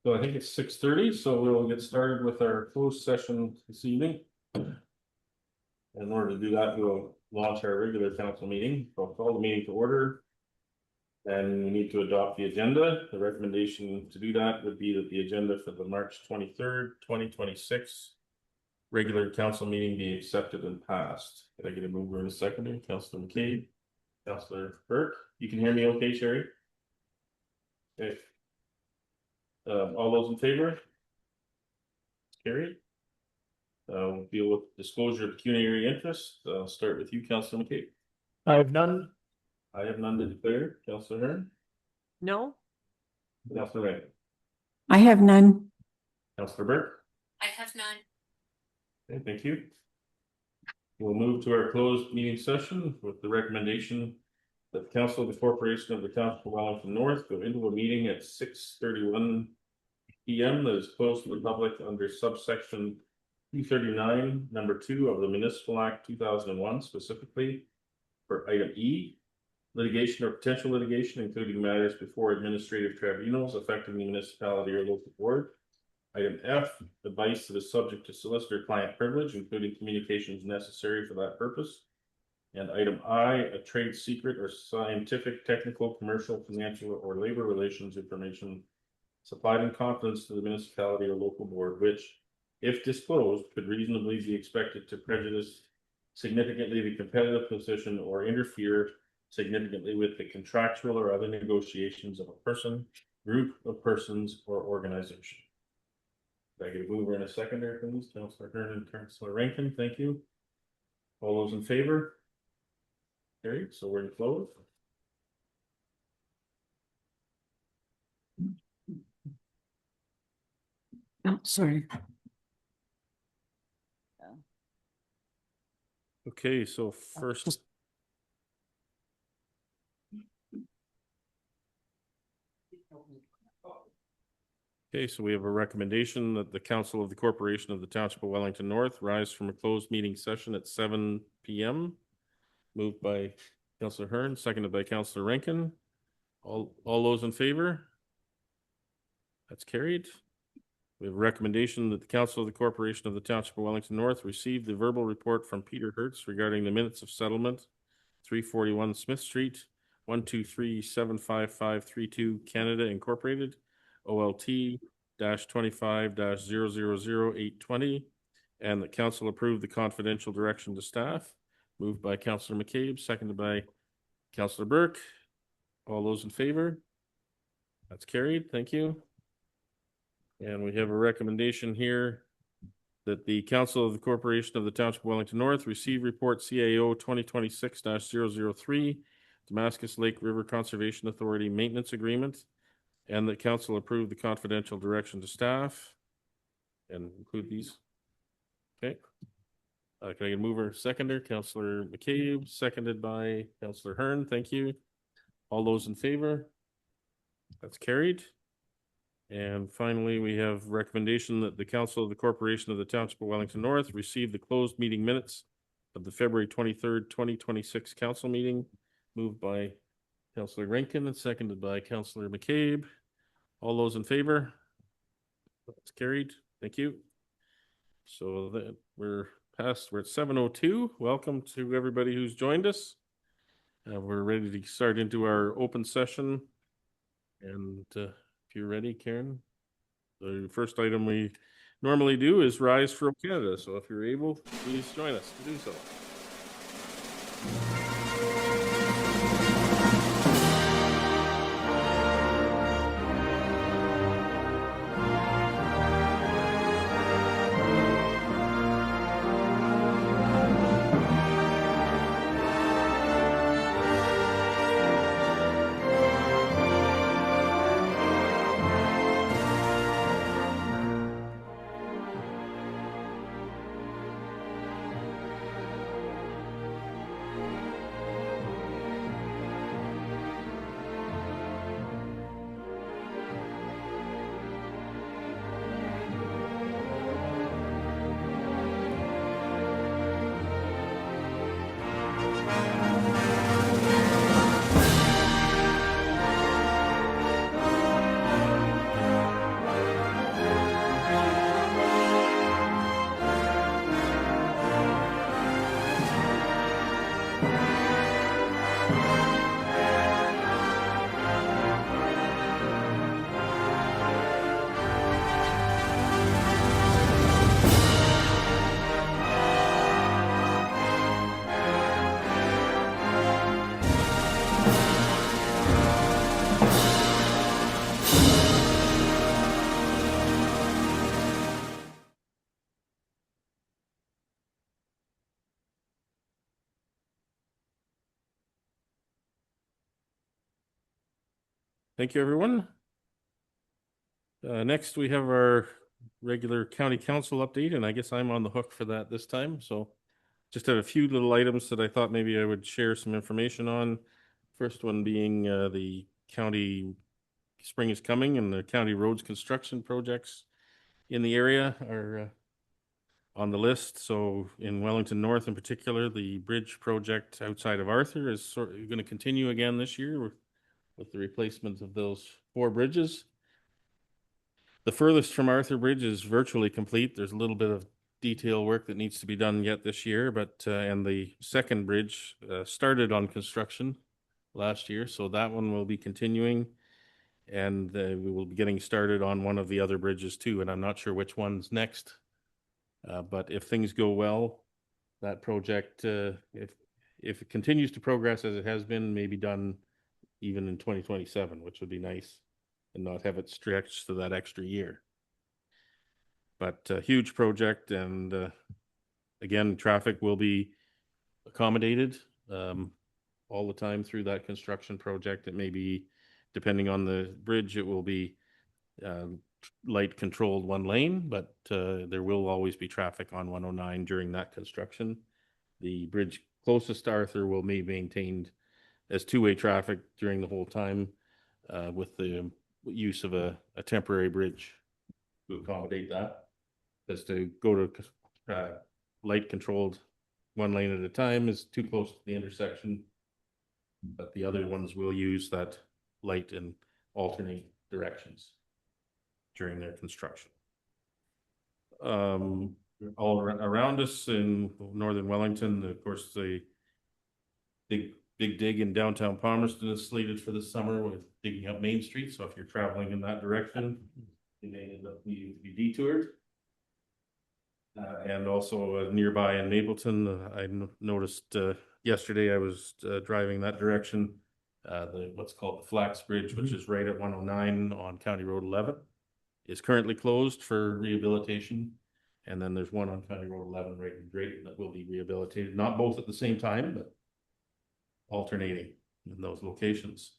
So I think it's 6:30, so we'll get started with our closed session this evening. In order to do that, we'll launch our regular council meeting. I'll call the meeting to order. And we need to adopt the agenda. The recommendation to do that would be that the agenda for the March 23rd, 2026 regular council meeting be accepted and passed. Can I get a mover and a seconder? Councillor McCabe, Councillor Burke. You can hear me okay, Sherry? Okay. All those in favor? Carried. We'll deal with disclosure of pecuniary interest. I'll start with you, Councillor McCabe. I have none. I have none to declare. Councillor Hearn. No. Councillor Ray. I have none. Councillor Burke. I have none. Okay, thank you. We'll move to our closed meeting session with the recommendation that the Council of the Corporation of the Township of Wellington North go into a meeting at 6:31 p.m. that is closed to the public under subsection 239, number 2 of the Municipal Act 2001, specifically for item E, litigation or potential litigation, including matters before administrative tribunals affecting the municipality or local board. Item F, advice that is subject to solicitor-client privilege, including communications necessary for that purpose. And item I, a trade secret or scientific, technical, commercial, financial, or labor relations information supplied in confidence to the municipality or local board, which, if disclosed, could reasonably be expected to prejudice significantly the competitive position or interfere significantly with the contractual or other negotiations of a person, group of persons, or organization. Can I get a mover and a seconder, please? Councillor Hearn and Councillor Rankin, thank you. All those in favor? Carried, so we're in close. Oh, sorry. Okay, so first. Okay, so we have a recommendation that the Council of the Corporation of the Township of Wellington North rise from a closed meeting session at 7 p.m. Moved by Councillor Hearn, seconded by Councillor Rankin. All those in favor? That's carried. We have a recommendation that the Council of the Corporation of the Township of Wellington North receive the verbal report from Peter Hertz regarding the minutes of settlement, 341 Smith Street, 123-75532 Canada Incorporated, OLT-25-000820, and that Council approve the confidential direction to staff. Moved by Councillor McCabe, seconded by Councillor Burke. All those in favor? That's carried. Thank you. And we have a recommendation here that the Council of the Corporation of the Township of Wellington North receive report CAO 2026-003 Damascus Lake River Conservation Authority Maintenance Agreement, and that Council approve the confidential direction to staff and include these. Okay. Can I get a mover, seconder? Councillor McCabe, seconded by Councillor Hearn. Thank you. All those in favor? That's carried. And finally, we have recommendation that the Council of the Corporation of the Township of Wellington North receive the closed meeting minutes of the February 23rd, 2026 council meeting, moved by Councillor Rankin and seconded by Councillor McCabe. All those in favor? That's carried. Thank you. So that we're at 7:02. Welcome to everybody who's joined us. We're ready to start into our open session. And if you're ready, Karen, the first item we normally do is Rise for Canada. So if you're able, please join us to do so. Thank you, everyone. Next, we have our regular county council update, and I guess I'm on the hook for that this time. So just have a few little items that I thought maybe I would share some information on. First one being the county spring is coming and the county roads construction projects in the area are on the list. So in Wellington North in particular, the bridge project outside of Arthur is going to continue again this year with the replacement of those 4 bridges. The furthest from Arthur Bridge is virtually complete. There's a little bit of detail work that needs to be done yet this year, but and the second bridge started on construction last year, so that one will be continuing, and we will be getting started on one of the other bridges too, and I'm not sure which one's next. But if things go well, that project, if it continues to progress as it has been, may be done even in 2027, which would be nice, and not have it stretched to that extra year. But a huge project, and again, traffic will be accommodated all the time through that construction project. It may be, depending on the bridge, it will be light controlled 1 lane, but there will always be traffic on 109 during that construction. The bridge closest to Arthur will be maintained as 2-way traffic during the whole time with the use of a temporary bridge to accommodate that. As to go to light controlled 1 lane at a time is too close to the intersection, but the other ones will use that light in alternate directions during their construction. All around us in northern Wellington, of course, the big dig in downtown Palmerston is slated for this summer with digging up Main Street. So if you're traveling in that direction, you may end up needing to be detoured. And also nearby in Mapleton, I noticed yesterday I was driving that direction, what's called the Flax Bridge, which is right at 109 on County Road 11, is currently closed for rehabilitation. And then there's one on County Road 11 right in Drayton that will be rehabilitated, not both at the same time, but alternating in those locations.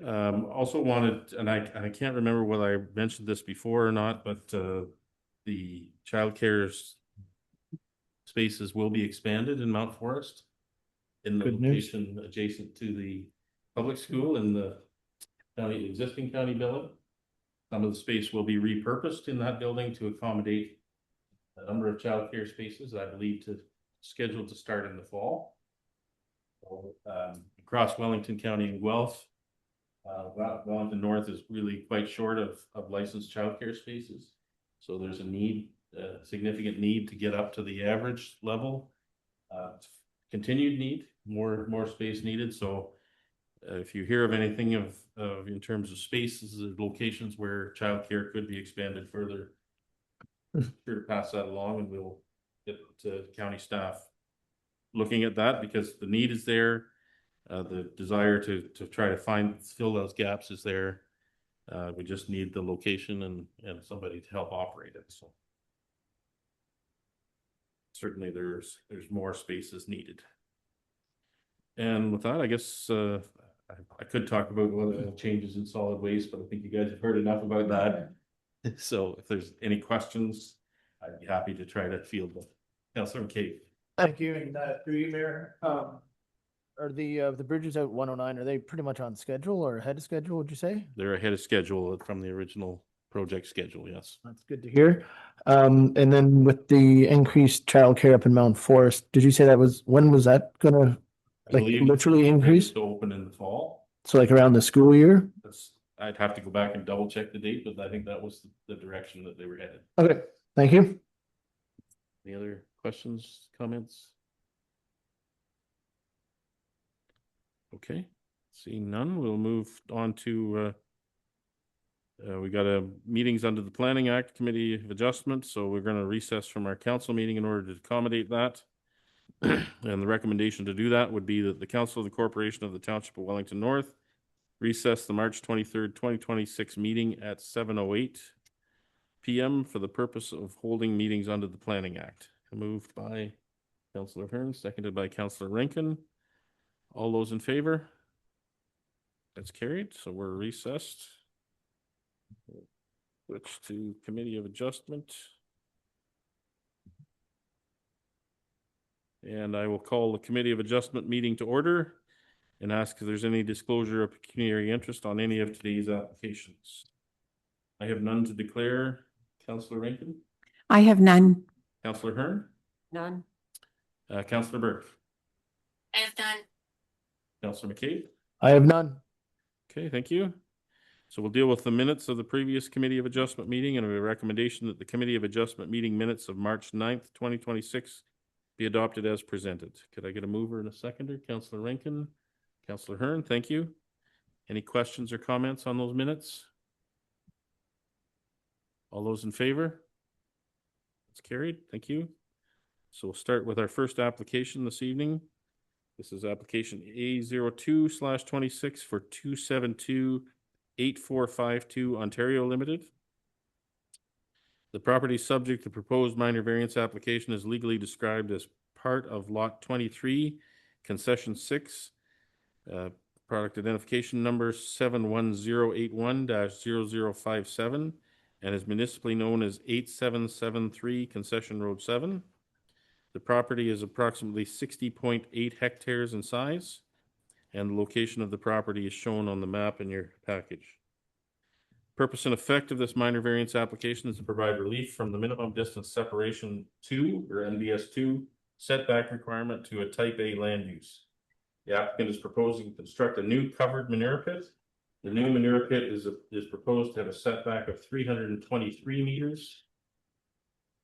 Also wanted, and I can't remember whether I mentioned this before or not, but the childcare spaces will be expanded in Mount Forest in the location adjacent to the public school in the existing county building. Some of the space will be repurposed in that building to accommodate a number of childcare spaces, I believe, scheduled to start in the fall. So, across Wellington County and Guelph, Wellington North is really quite short of licensed childcare spaces. So there's a significant need to get up to the average level. Continued need, more space needed. So if you hear of anything in terms of spaces, locations where childcare could be expanded further, sure to pass that along, and we'll get county staff looking at that because the need is there. The desire to try to fill those gaps is there. We just need the location and somebody to help operate it. So certainly there's more spaces needed. And with that, I guess I could talk about what the changes in solid waste, but I think you guys have heard enough about that. So if there's any questions, I'd be happy to try to field them. Councilor Kate. Thank you, and through you, Mayor. Are the bridges out 109, are they pretty much on schedule or ahead of schedule, would you say? They're ahead of schedule from the original project schedule, yes. That's good to hear. And then with the increased childcare up in Mount Forest, did you say when was that gonna literally increase? To open in the fall. So like around the school year? I'd have to go back and double check the date, but I think that was the direction that they were headed. Okay, thank you. Any other questions, comments? Okay, seeing none, we'll move on to we got meetings under the Planning Act Committee of Adjustment, so we're going to recess from our council meeting in order to accommodate that. And the recommendation to do that would be that the Council of the Corporation of the Township of Wellington North recess the March 23rd, 2026 meeting at 7:08 p.m. for the purpose of holding meetings under the Planning Act. Moved by Councillor Hearn, seconded by Councillor Rankin. All those in favor? That's carried, so we're recessed. Switch to Committee of Adjustment. And I will call the Committee of Adjustment meeting to order and ask if there's any disclosure of pecuniary interest on any of today's applications. I have none to declare. Councillor Rankin? I have none. Councillor Hearn? None. Councillor Burke? I have none. Councillor McCabe? I have none. Okay, thank you. So we'll deal with the minutes of the previous Committee of Adjustment meeting, and we have a recommendation that the Committee of Adjustment meeting minutes of March 9th, 2026 be adopted as presented. Could I get a mover and a seconder? Councillor Rankin, Councillor Hearn, thank you. Any questions or comments on those minutes? All those in favor? It's carried, thank you. So we'll start with our first application this evening. This is application A02/26 for 272-8452 Ontario Limited. The property subject to proposed minor variance application is legally described as part of Lot 23, Concession 6, product identification number 71081-0057, and is municipally known as 8773 Concession Road 7. The property is approximately 60.8 hectares in size, and the location of the property is shown on the map in your package. Purpose and effect of this minor variance application is to provide relief from the minimum distance separation 2 or NDS 2 setback requirement to a type A land use. The applicant is proposing to construct a new covered manure pit. The new manure pit is proposed to have a setback of 323 meters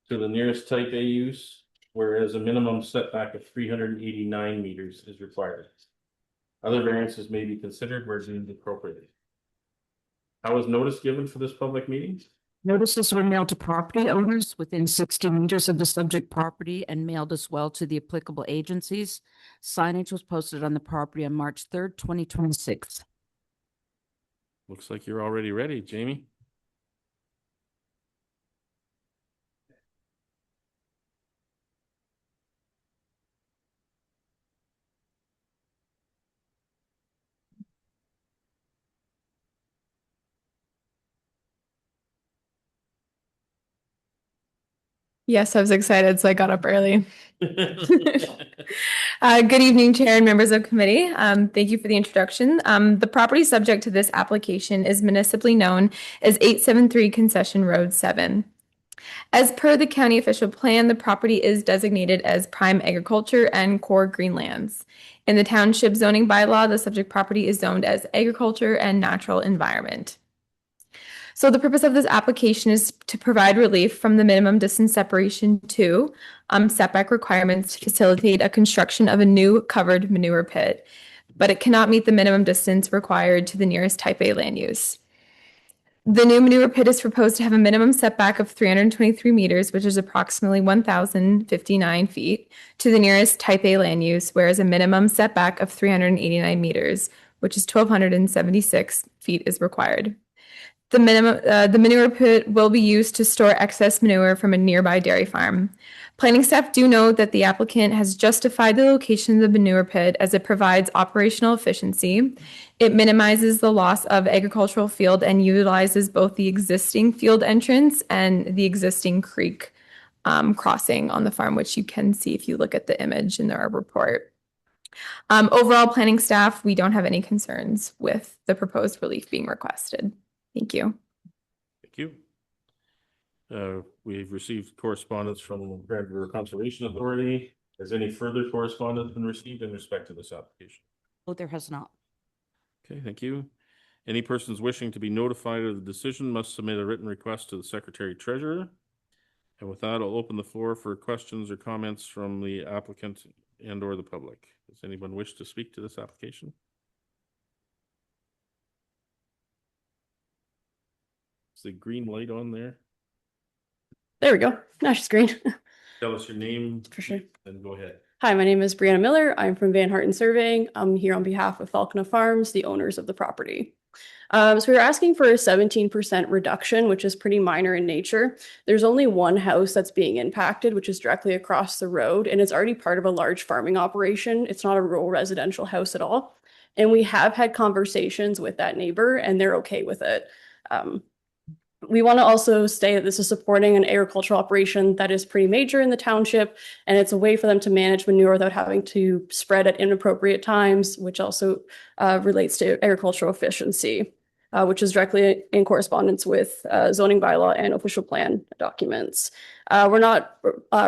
to the nearest type A use, whereas a minimum setback of 389 meters is required. Other variances may be considered where deemed appropriate. How was notice given for this public meeting? Notices were mailed to property owners within 60 meters of the subject property and mailed as well to the applicable agencies. Signage was posted on the property on March 3rd, 2026. Looks like you're already ready, Jamie. Yes, I was excited, so I got up early. Good evening, Chair and members of committee. Thank you for the introduction. The property subject to this application is municipally known as 873 Concession Road 7. As per the county official plan, the property is designated as prime agriculture and core greenlands. In the township zoning bylaw, the subject property is zoned as agriculture and natural environment. So the purpose of this application is to provide relief from the minimum distance separation 2 setback requirements to facilitate a construction of a new covered manure pit, but it cannot meet the minimum distance required to the nearest type A land use. The new manure pit is proposed to have a minimum setback of 323 meters, which is approximately 1,059 feet, to the nearest type A land use, whereas a minimum setback of 389 meters, which is 1,276 feet, is required. The manure pit will be used to store excess manure from a nearby dairy farm. Planning staff do note that the applicant has justified the location of the manure pit as it provides operational efficiency. It minimizes the loss of agricultural field and utilizes both the existing field entrance and the existing creek crossing on the farm, which you can see if you look at the image in our report. Overall, planning staff, we don't have any concerns with the proposed relief being requested. Thank you. Thank you. We've received correspondence from Grand River Conservation Authority. Has any further correspondence been received in respect to this application? Oh, there has not. Okay, thank you. Any persons wishing to be notified of the decision must submit a written request to the Secretary Treasurer. And with that, I'll open the floor for questions or comments from the applicant and or the public. Does anyone wish to speak to this application? Is the green light on there? There we go. Now she's green. Tell us your name. For sure. And go ahead. Hi, my name is Brianna Miller. I'm from Van Harten Surveying. I'm here on behalf of Falconer Farms, the owners of the property. So we were asking for a 17% reduction, which is pretty minor in nature. There's only one house that's being impacted, which is directly across the road, and it's already part of a large farming operation. It's not a rural residential house at all. And we have had conversations with that neighbor and they're okay with it. We want to also say that this is supporting an agricultural operation that is pretty major in the township, and it's a way for them to manage manure without having to spread at inappropriate times, which also relates to agricultural efficiency, which is directly in correspondence with zoning bylaw and official plan documents. We're not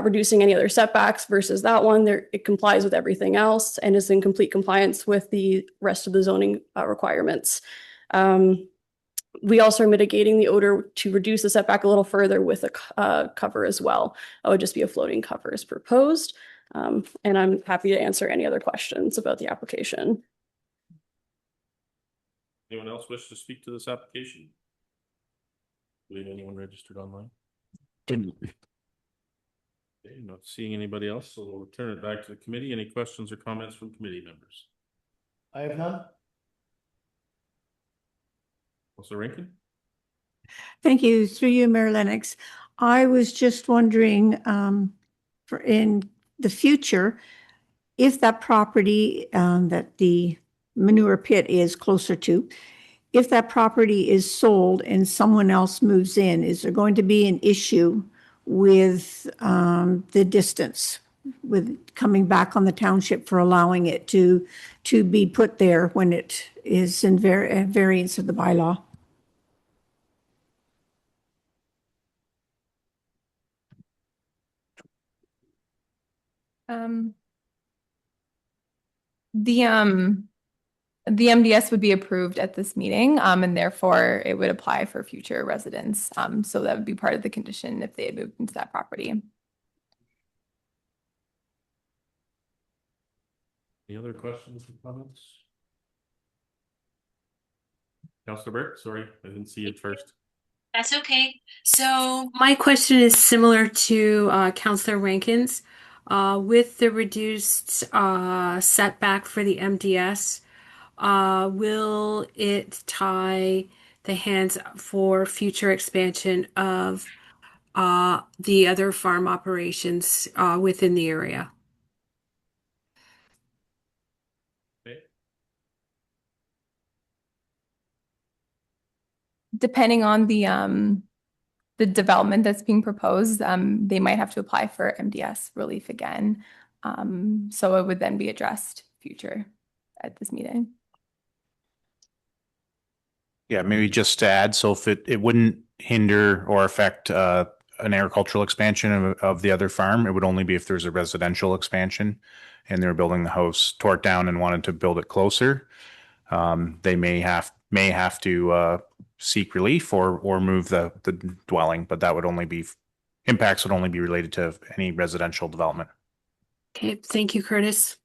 reducing any other setbacks versus that one. It complies with everything else and is in complete compliance with the rest of the zoning requirements. We also are mitigating the odor to reduce the setback a little further with a cover as well. It would just be a floating cover as proposed. And I'm happy to answer any other questions about the application. Anyone else wish to speak to this application? Believe anyone registered online? Didn't. Okay, not seeing anybody else, so we'll return it back to the committee. Any questions or comments from committee members? I have none. Councilor Rankin? Thank you. Through you, Mayor Lennox. I was just wondering, for in the future, if that property that the manure pit is closer to, if that property is sold and someone else moves in, is there going to be an issue with the distance, with coming back on the township for allowing it to be put there when it is in variance of the bylaw? The MDS would be approved at this meeting, and therefore it would apply for future residents. So that would be part of the condition if they had moved into that property. Any other questions or comments? Councilor Burke, sorry, I didn't see it first. That's okay. So my question is similar to Councillor Rankin's. With the reduced setback for the MDS, will it tie the hands for future expansion of the other farm operations within the area? Okay. Depending on the development that's being proposed, they might have to apply for MDS relief again. So it would then be addressed future at this meeting. Yeah, maybe just to add, so if it wouldn't hinder or affect an agricultural expansion of the other farm, it would only be if there's a residential expansion and they're building the house, tore it down and wanted to build it closer. They may have to seek relief or move the dwelling, but that would only be impacts would only be related to any residential development. Okay, thank you, Curtis.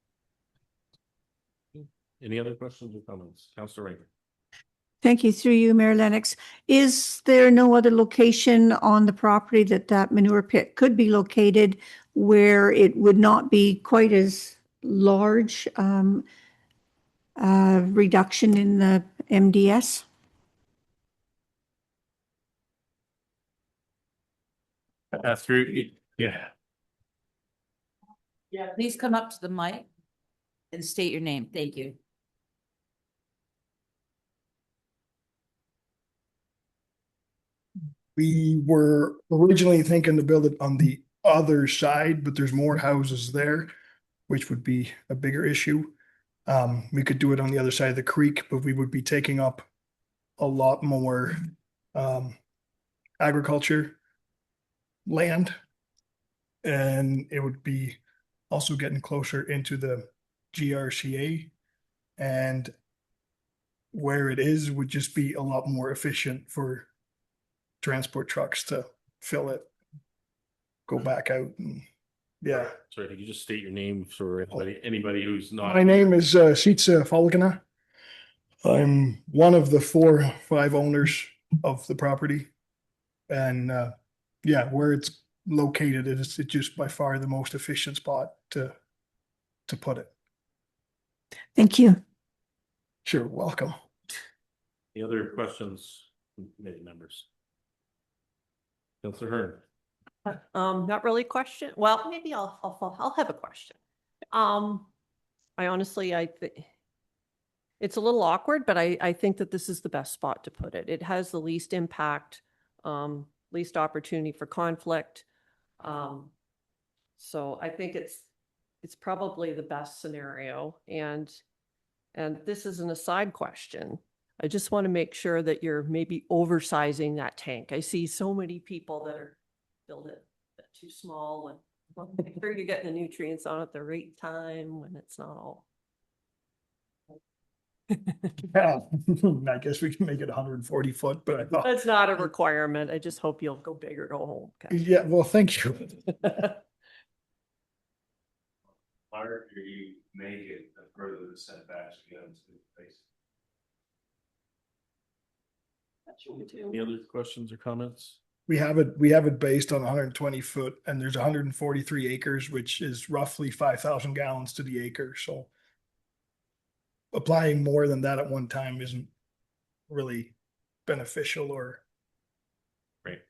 Any other questions or comments? Councilor Rankin? Thank you. Through you, Mayor Lennox. Is there no other location on the property that manure pit could be located where it would not be quite as large reduction in the MDS? Yeah. Yeah, please come up to the mic and state your name. Thank you. We were originally thinking to build it on the other side, but there's more houses there, which would be a bigger issue. We could do it on the other side of the creek, but we would be taking up a lot more agriculture land. And it would be also getting closer into the GRCA. And where it is would just be a lot more efficient for transport trucks to fill it, go back out, and yeah. Sorry, could you just state your name for anybody who's not? My name is Sitsa Falkana. I'm one of the 4 or 5 owners of the property, and yeah, where it's located, it's just by far the most efficient spot to put it. Thank you. Sure, welcome. Any other questions from committee members? Councilor Hearn? Not really a question. Well, maybe I'll have a question. I honestly, it's a little awkward, but I think that this is the best spot to put it. It has the least impact, least opportunity for conflict. So I think it's probably the best scenario. And this is an aside question. I just want to make sure that you're maybe oversizing that tank. I see so many people that are build it too small and make sure you're getting the nutrients on at the right time when it's not all. Yeah, I guess we can make it 140 foot, but I thought, That's not a requirement. I just hope you'll go big or go home. Okay. yeah, well, thank you. Mark, do you make it further the setbacks against the face? Any other questions or comments? We have it based on 120 foot and there's 143 acres, which is roughly 5,000 gallons to the acre. So applying more than that at one time isn't really beneficial or. Right.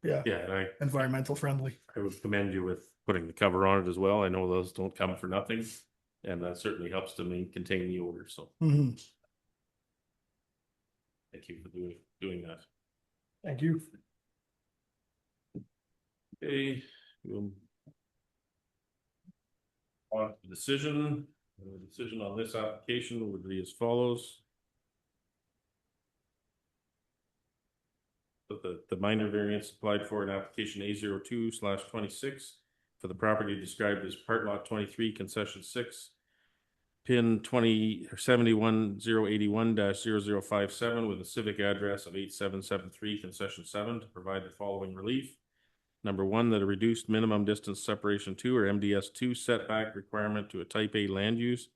Yeah. Yeah, and Environmental friendly. I would commend you with putting the cover on it as well. I know those don't come for nothing, and that certainly helps to contain the odor. So Mhm. thank you for doing that. Thank you. Okay, we'll on to the decision. The decision on this application would be as follows. The minor variance applied for in application A02/26 for the property described as part lot 23, concession 6, pin 71081-057 with a civic address of 8773, concession 7, to provide the following relief. Number 1, that a reduced minimum distance separation 2 or MDS2 setback requirement to a type A land use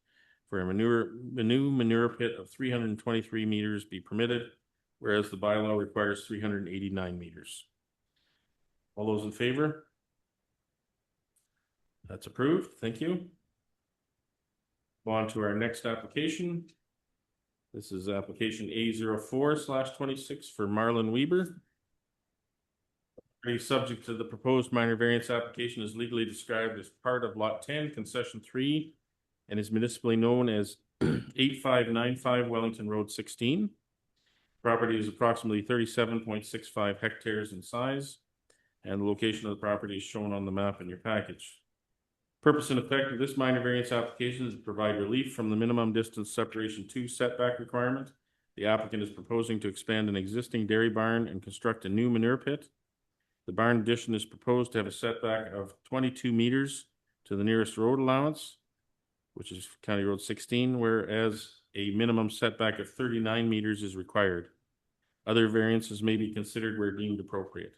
for a new manure pit of 323 meters be permitted, whereas the bylaw requires 389 meters. All those in favor? That's approved. Thank you. Go on to our next application. This is application A04/26 for Marlon Weber. Subject to the proposed minor variance application is legally described as part of lot 10, concession 3, and is municipally known as 8595 Wellington Road 16. Property is approximately 37.65 hectares in size, and the location of the property is shown on the map in your package. Purpose and effect of this minor variance application is to provide relief from the minimum distance separation 2 setback requirement. The applicant is proposing to expand an existing dairy barn and construct a new manure pit. The barn addition is proposed to have a setback of 22 meters to the nearest road allowance, which is County Road 16, whereas a minimum setback of 39 meters is required. Other variances may be considered where deemed appropriate.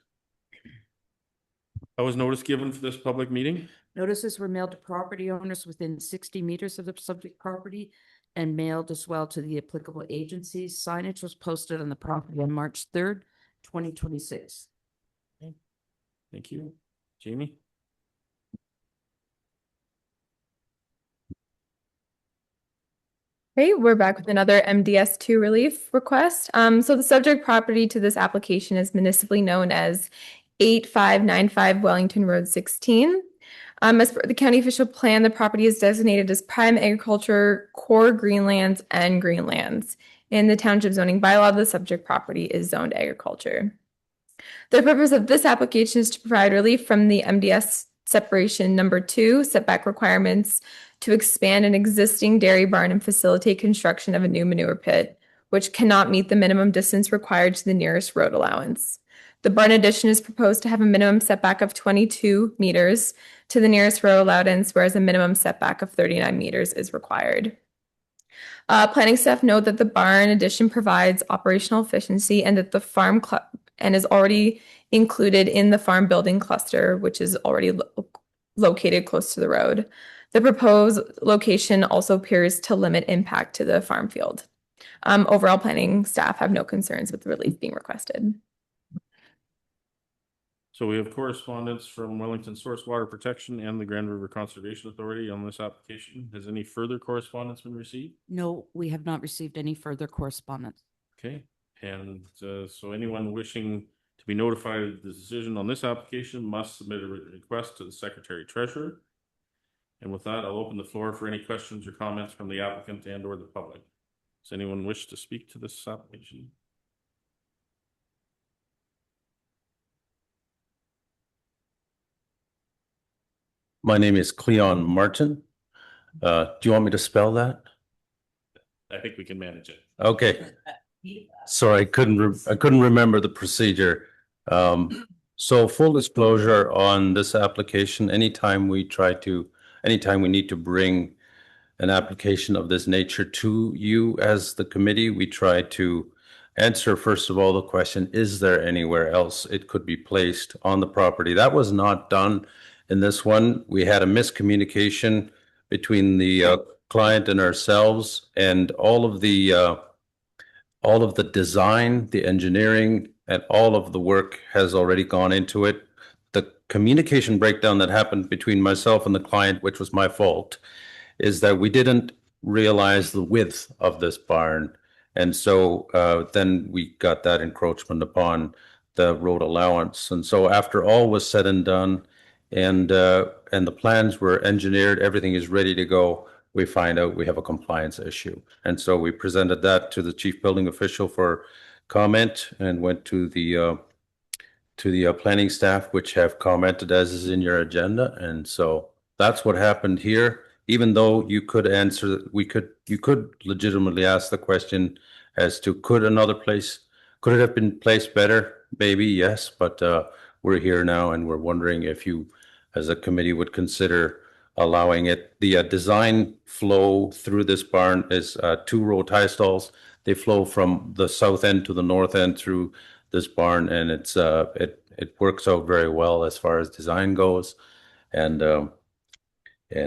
How was notice given for this public meeting? Notices were mailed to property owners within 60 meters of the subject property and mailed as well to the applicable agencies. Signage was posted on the property on March 3rd, 2026. Thank you. Jamie? Great, we're back with another MDS2 relief request. So the subject property to this application is municipally known as 8595 Wellington Road 16. As per the county official plan, the property is designated as prime agriculture, core greenlands, and greenlands. In the township zoning bylaw, the subject property is zoned agriculture. The purpose of this application is to provide relief from the MDS separation number 2 setback requirements to expand an existing dairy barn and facilitate construction of a new manure pit, which cannot meet the minimum distance required to the nearest road allowance. The barn addition is proposed to have a minimum setback of 22 meters to the nearest road allowance, whereas a minimum setback of 39 meters is required. Planning staff note that the barn addition provides operational efficiency and that the farm and is already included in the farm building cluster, which is already located close to the road. The proposed location also appears to limit impact to the farm field. Overall, planning staff have no concerns with the relief being requested. So we have correspondence from Wellington Source Water Protection and the Grand River Conservation Authority on this application. Has any further correspondence been received? No, we have not received any further correspondence. Okay, and so anyone wishing to be notified of the decision on this application must submit a written request to the Secretary Treasurer. And with that, I'll open the floor for any questions or comments from the applicant and or the public. Does anyone wish to speak to this application? My name is Cleon Martin. Do you want me to spell that? I think we can manage it. Okay. Sorry, I couldn't remember the procedure. So full disclosure on this application, anytime we need to bring an application of this nature to you as the committee, we try to answer, first of all, the question, is there anywhere else it could be placed on the property? That was not done in this one. We had a miscommunication between the client and ourselves, and all of the design, the engineering, and all of the work has already gone into it. The communication breakdown that happened between myself and the client, which was my fault, is that we didn't realize the width of this barn. And so then we got that encroachment upon the road allowance. And so after all was said and done, and the plans were engineered, everything is ready to go, we find out we have a compliance issue. And so we presented that to the chief building official for comment and went to the planning staff, which have commented as is in your agenda. And so that's what happened here. Even though you could answer, you could legitimately ask the question as to could it have been placed better? Maybe, yes, but we're here now and we're wondering if you as a committee would consider allowing it. The design flow through this barn is 2-row tie stalls. They flow from the south end to the north end through this barn, and it works out very well as far as design goes. And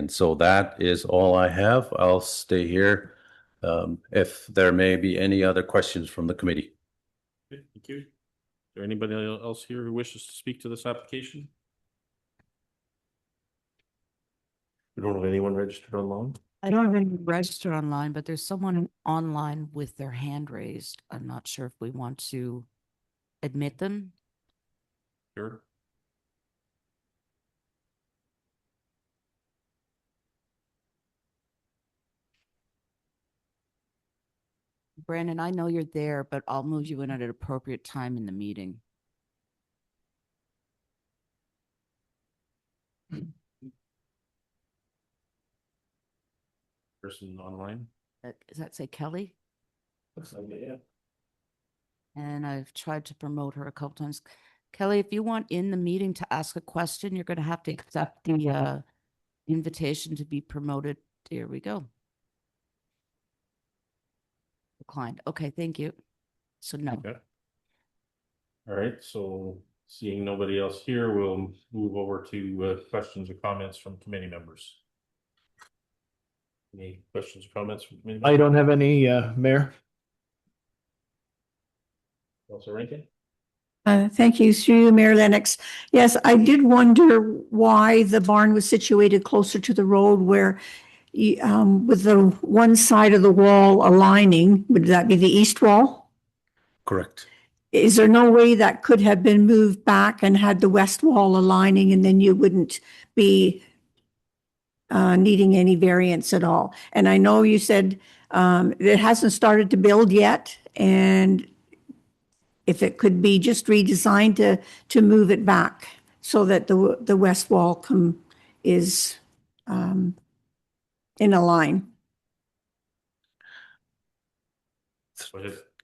so that is all I have. I'll stay here if there may be any other questions from the committee. Okay, thank you. Is there anybody else here who wishes to speak to this application? We don't have anyone registered online? I don't have any registered online, but there's someone online with their hand raised. I'm not sure if we want to admit them. Sure. Brandon, I know you're there, but I'll move you in at an appropriate time in the meeting. Person online? Does that say Kelly? Looks like it, yeah. And I've tried to promote her a couple times. Kelly, if you want in the meeting to ask a question, you're going to have to accept the invitation to be promoted. Here we go. Declined. Okay, thank you. So no. Okay. All right, so seeing nobody else here, we'll move over to questions or comments from committee members. Any questions or comments from committee members? I don't have any, Mayor. Also Rankin? Thank you, through you, Mayor Lennox. Yes, I did wonder why the barn was situated closer to the road where with the one side of the wall aligning, would that be the east wall? Correct. Is there no way that could have been moved back and had the west wall aligning, and then you wouldn't be needing any variance at all? And I know you said it hasn't started to build yet, and if it could be just redesigned to move it back so that the west wall is in a line.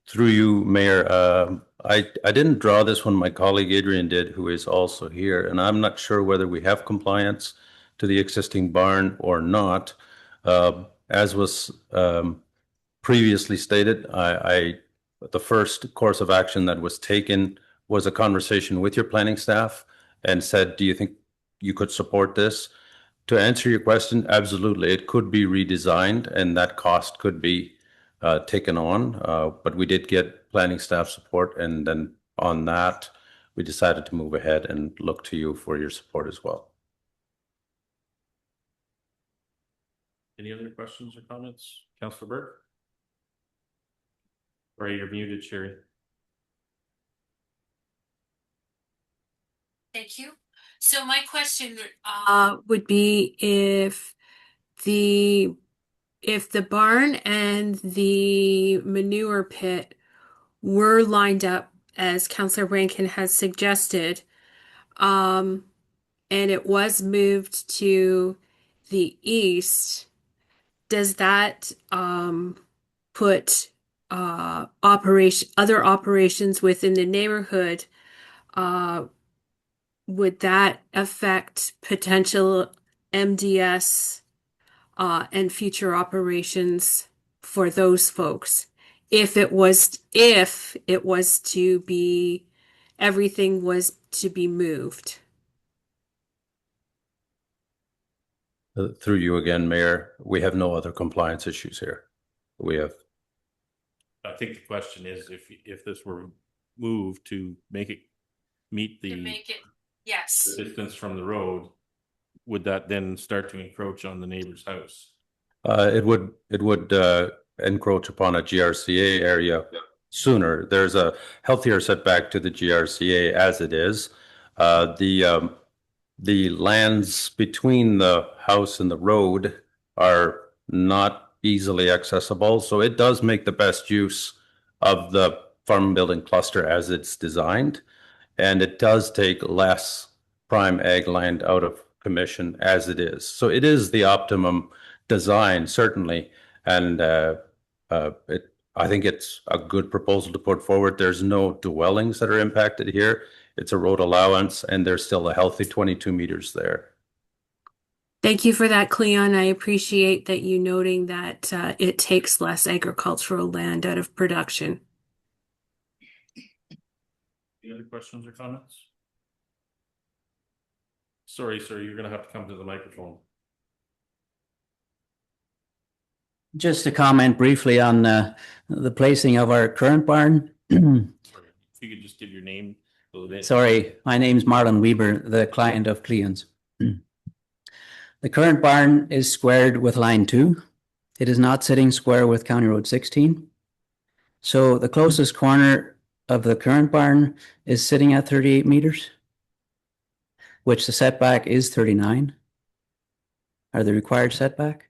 Through you, Mayor, I didn't draw this one. My colleague Adrian did, who is also here, and I'm not sure whether we have compliance to the existing barn or not. As was previously stated, the first course of action that was taken was a conversation with your planning staff and said, do you think you could support this? To answer your question, absolutely. It could be redesigned and that cost could be taken on, but we did get planning staff support, and then on that, we decided to move ahead and look to you for your support as well. Any other questions or comments? Councillor Burke? Sorry, you're muted, Sherry. Thank you. So my question would be if if the barn and the manure pit were lined up as Councillor Rankin has suggested, and it was moved to the east, does that put other operations within the neighborhood? Would that affect potential MDS and future operations for those folks? If it was to be, everything was to be moved. Through you again, Mayor, we have no other compliance issues here. We have, I think the question is if this were moved to make it meet the Yes. distance from the road, would that then start to encroach on the neighbor's house? it would encroach upon a GRCA area sooner. There's a healthier setback to the GRCA as it is. The lands between the house and the road are not easily accessible, so it does make the best use of the farm building cluster as it's designed, and it does take less prime ag land out of commission as it is. So it is the optimum design, certainly, and I think it's a good proposal to put forward. There's no dwellings that are impacted here. It's a road allowance, and there's still a healthy 22 meters there. Thank you for that, Cleon. I appreciate that you noting that it takes less agricultural land out of production. Any other questions or comments? Sorry, sir, you're going to have to come to the microphone. Just to comment briefly on the placing of our current barn. If you could just give your name. Sorry, my name's Marlon Weber, the client of Cleon's. The current barn is squared with line 2. It is not sitting square with County Road 16. So the closest corner of the current barn is sitting at 38 meters, which the setback is 39, or the required setback.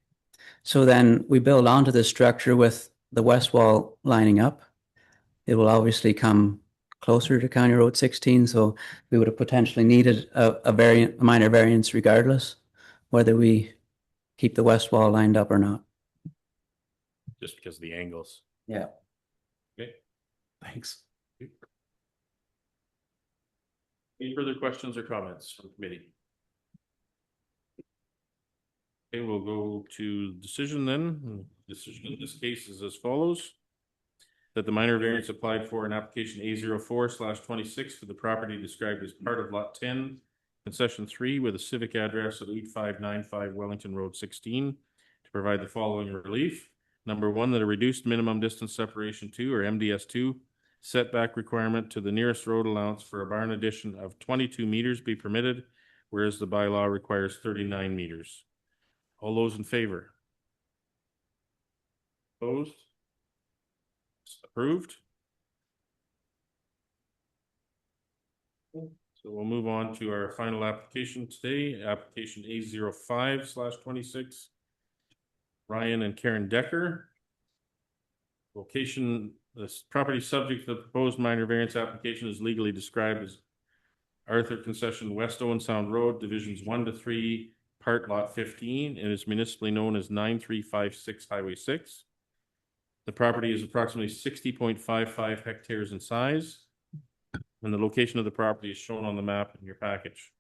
So then we build onto this structure with the west wall lining up. It will obviously come closer to County Road 16, so we would have potentially needed a minor variance regardless, whether we keep the west wall lined up or not. Just because of the angles. Yeah. Okay, thanks. Any further questions or comments from the committee? Okay, we'll go to decision then. Decision in this case is as follows. That the minor variance applied for in application A04/26 for the property described as part of lot 10, concession 3 with a civic address of 8595 Wellington Road 16 to provide the following relief. Number 1, that a reduced minimum distance separation 2 or MDS2 setback requirement to the nearest road allowance for a barn addition of 22 meters be permitted, whereas the bylaw requires 39 meters. All those in favor? Opposed? Approved. So we'll move on to our final application today, application A05/26. Ryan and Karen Decker. Location, this property subject to the proposed minor variance application is legally described as Arthur Concession, West Owen Sound Road, divisions 1 to 3, part lot 15, and is municipally known as 9356 Highway 6. The property is approximately 60.55 hectares in size, and the location of the property is shown on the map in your package.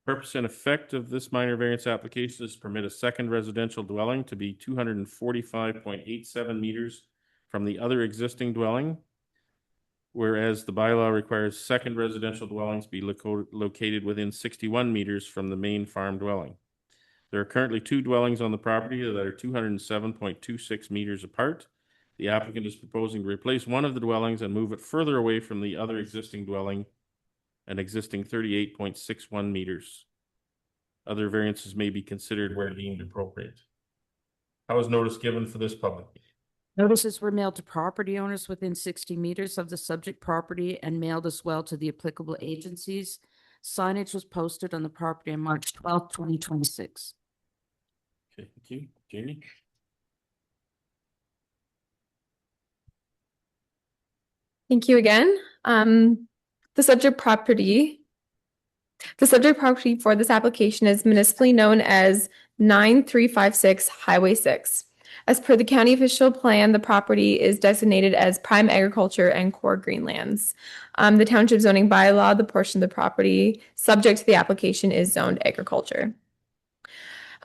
Purpose and effect of this minor variance application is to permit a second residential dwelling to be 245.87 meters from the other existing dwelling, whereas the bylaw requires second residential dwellings be located within 61 meters from the main farm dwelling. There are currently 2 dwellings on the property that are 207.26 meters apart. The applicant is proposing to replace one of the dwellings and move it further away from the other existing dwelling, an existing 38.61 meters. Other variances may be considered where deemed appropriate. How is notice given for this public meeting? Notices were mailed to property owners within 60 meters of the subject property and mailed as well to the applicable agencies. Signage was posted on the property on March 12th, 2026. Okay, thank you. Jamie? Thank you again. The subject property for this application is municipally known as 9356 Highway 6. As per the county official plan, the property is designated as prime agriculture and core greenlands. The township zoning bylaw, the portion of the property subject to the application is zoned agriculture.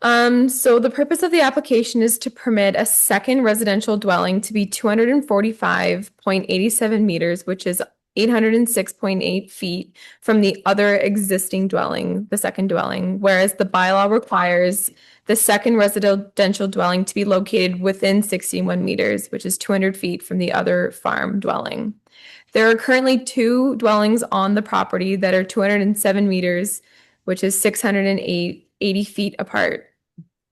So the purpose of the application is to permit a second residential dwelling to be 245.87 meters, which is 806.8 feet from the other existing dwelling, the second dwelling, whereas the bylaw requires the second residential dwelling to be located within 61 meters, which is 200 feet from the other farm dwelling. There are currently 2 dwellings on the property that are 207 meters, which is 680 feet apart.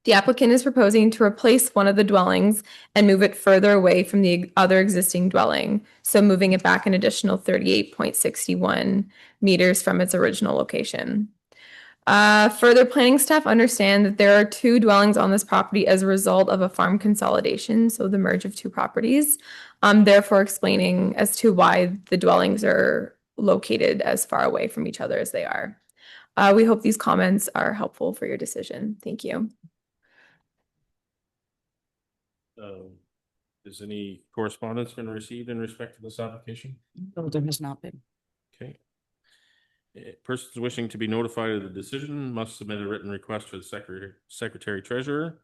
The applicant is proposing to replace one of the dwellings and move it further away from the other existing dwelling, so moving it back an additional 38.61 meters from its original location. Further, planning staff understand that there are 2 dwellings on this property as a result of a farm consolidation, so the merge of 2 properties, therefore explaining as to why the dwellings are located as far away from each other as they are. We hope these comments are helpful for your decision. Thank you. Has any correspondence been received in respect to this application? No, there has not been. Okay. Persons wishing to be notified of the decision must submit a written request for the secretary treasurer.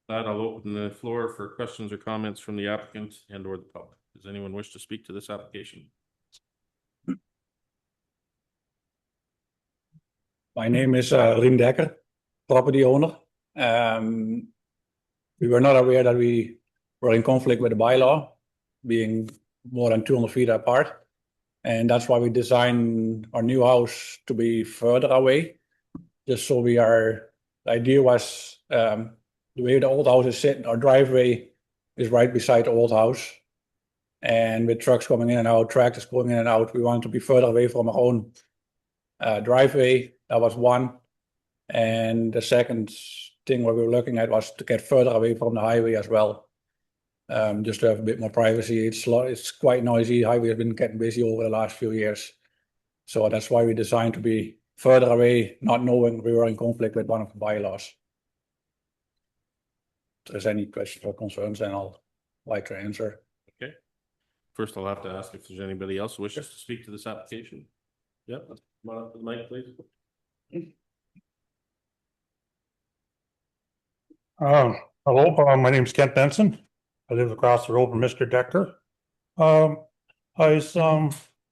That I'll open the floor for questions or comments from the applicant and or the public. Does anyone wish to speak to this application? My name is Rien Dekker, property owner. We were not aware that we were in conflict with the bylaw, being more than 200 feet apart. And that's why we designed our new house to be further away. Just so the idea was the way the old house is sitting, our driveway is right beside the old house. And with trucks coming in and out, tractors going in and out, we wanted to be further away from our own driveway. That was one. And the second thing what we were looking at was to get further away from the highway as well. Just to have a bit more privacy. It's quite noisy. The highway has been getting busy over the last few years. So that's why we designed to be further away, not knowing we were in conflict with one of the bylaws. If there's any questions or concerns, then I'll like to answer. Okay. First, I'll have to ask if there's anybody else who wishes to speak to this application. Yep, come on up to the mic, please. Hello, my name's Kent Benson. I live across the road from Mr. Decker.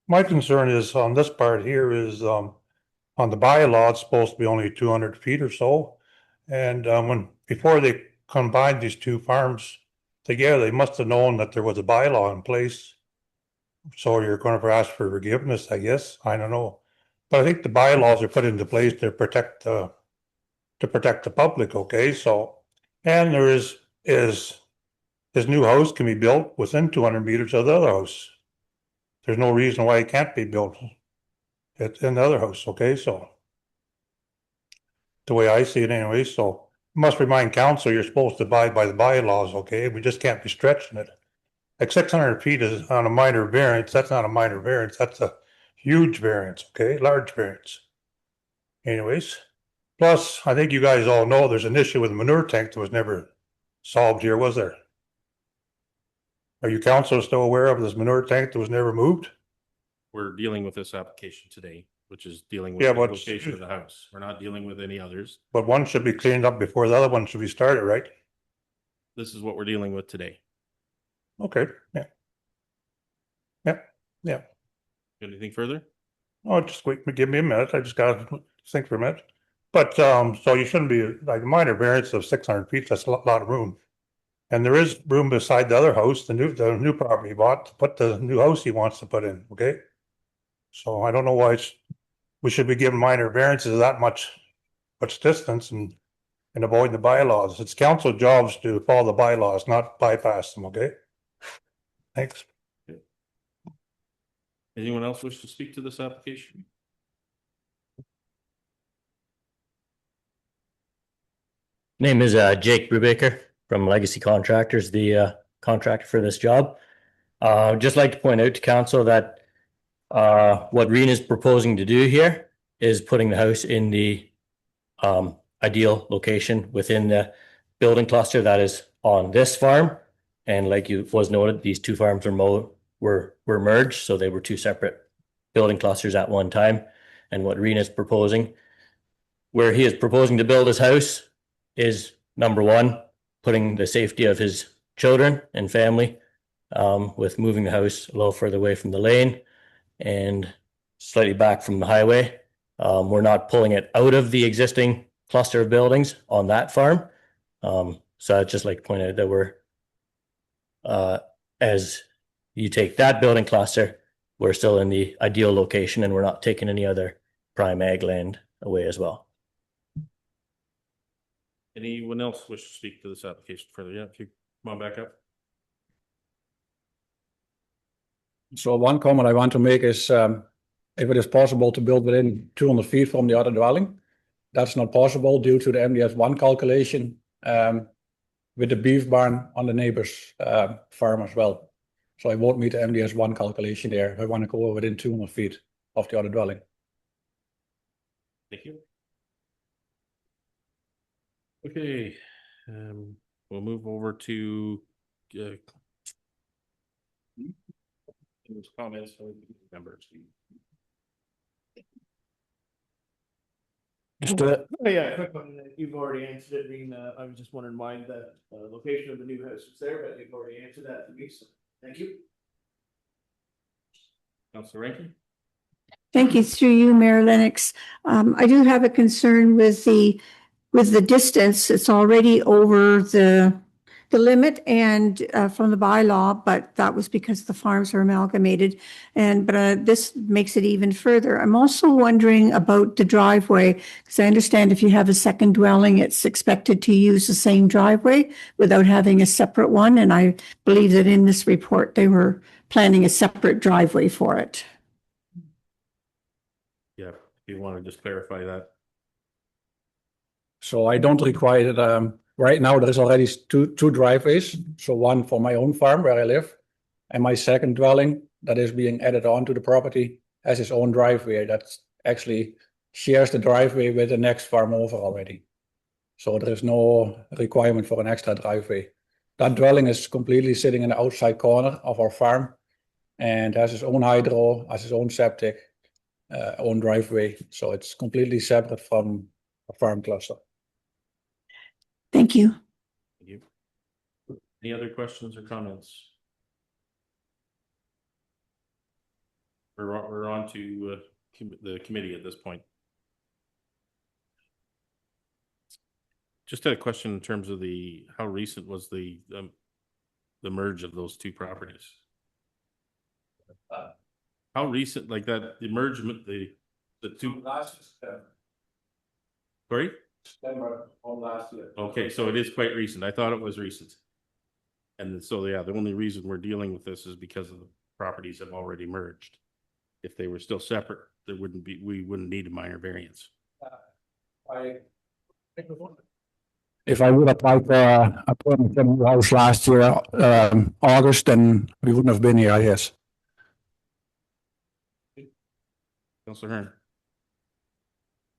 My concern is on this part here is on the bylaw, it's supposed to be only 200 feet or so. And before they combined these 2 farms together, they must have known that there was a bylaw in place. So you're going to ask for forgiveness, I guess. I don't know. But I think the bylaws are put into place to protect the public, okay? So, and there is this new house can be built within 200 meters of the other house. There's no reason why it can't be built in the other house, okay? So, the way I see it anyway, so must remind council you're supposed to abide by the bylaws, okay? We just can't be stretching it. Like 600 feet is on a minor variance. That's not a minor variance. That's a huge variance, okay? Large variance. Anyways, plus, I think you guys all know there's an issue with the manure tank that was never solved here, was there? Are you council still aware of this manure tank that was never moved? We're dealing with this application today, which is dealing with the location of the house. We're not dealing with any others. But one should be cleaned up before the other one should be started, right? This is what we're dealing with today. Okay, yeah. Anything further? Oh, just wait, give me a minute. I just gotta think for a minute. But, so you shouldn't be, like, a minor variance of 600 feet, that's a lot of room. And there is room beside the other house, the new property he bought, to put the new house he wants to put in, okay? So I don't know why we should be giving minor variances that much distance and avoiding the bylaws. It's council jobs to follow the bylaws, not bypass them, okay? Thanks. Okay. Anyone else wish to speak to this application? Name is Jake Brubaker from Legacy Contractors, the contractor for this job. Just like to point out to council that what Reen is proposing to do here is putting the house in the ideal location within the building cluster that is on this farm. And like you was noted, these two farms were merged, so they were two separate building clusters at one time. And what Reen is proposing, where he is proposing to build his house, is number one, putting the safety of his children and family, with moving the house a little further away from the lane and slightly back from the highway. We're not pulling it out of the existing cluster of buildings on that farm. So I'd just like to point out that we're, as you take that building cluster, we're still in the ideal location and we're not taking any other prime ag land away as well. Anyone else wish to speak to this application further? Yeah, if you come on back up. So one comment I want to make is if it is possible to build within 200 feet from the other dwelling, that's not possible due to the MDS1 calculation with the beef barn on the neighbor's farm as well. So I won't meet the MDS1 calculation there. I want to go within 200 feet of the other dwelling. Thank you. Okay, we'll move over to comments from members. Just Yeah, quick one. You've already answered it, Reen. I was just wondering why the location of the new house is there, but you've already answered that to me, so thank you. Councilor Rankin? Thank you. Through you, Mayor Lennox. I do have a concern with the distance. It's already over the limit and from the bylaw, but that was because the farms are amalgamated. But this makes it even further. I'm also wondering about the driveway, because I understand if you have a second dwelling, it's expected to use the same driveway without having a separate one. And I believe that in this report, they were planning a separate driveway for it. Yeah, if you want to just clarify that. So I don't require it. Right now, there is already two driveways. So one for my own farm where I live, and my second dwelling that is being added on to the property has its own driveway that actually shares the driveway with the next farm over already. So there is no requirement for an extra driveway. That dwelling is completely sitting in the outside corner of our farm and has its own hydro, has its own septic, own driveway. So it's completely separate from a farm cluster. Thank you. Thank you. Any other questions or comments? We're on to the committee at this point. Just had a question in terms of how recent was the merge of those two properties? How recent, like that, the mergement, the two? Sorry? September of last year. Okay, so it is quite recent. I thought it was recent. And so, yeah, the only reason we're dealing with this is because of the properties have already merged. If they were still separate, we wouldn't need a minor variance. If I would apply for a permit from the house last year, August, then we wouldn't have been here, I guess. Councilor Hearn.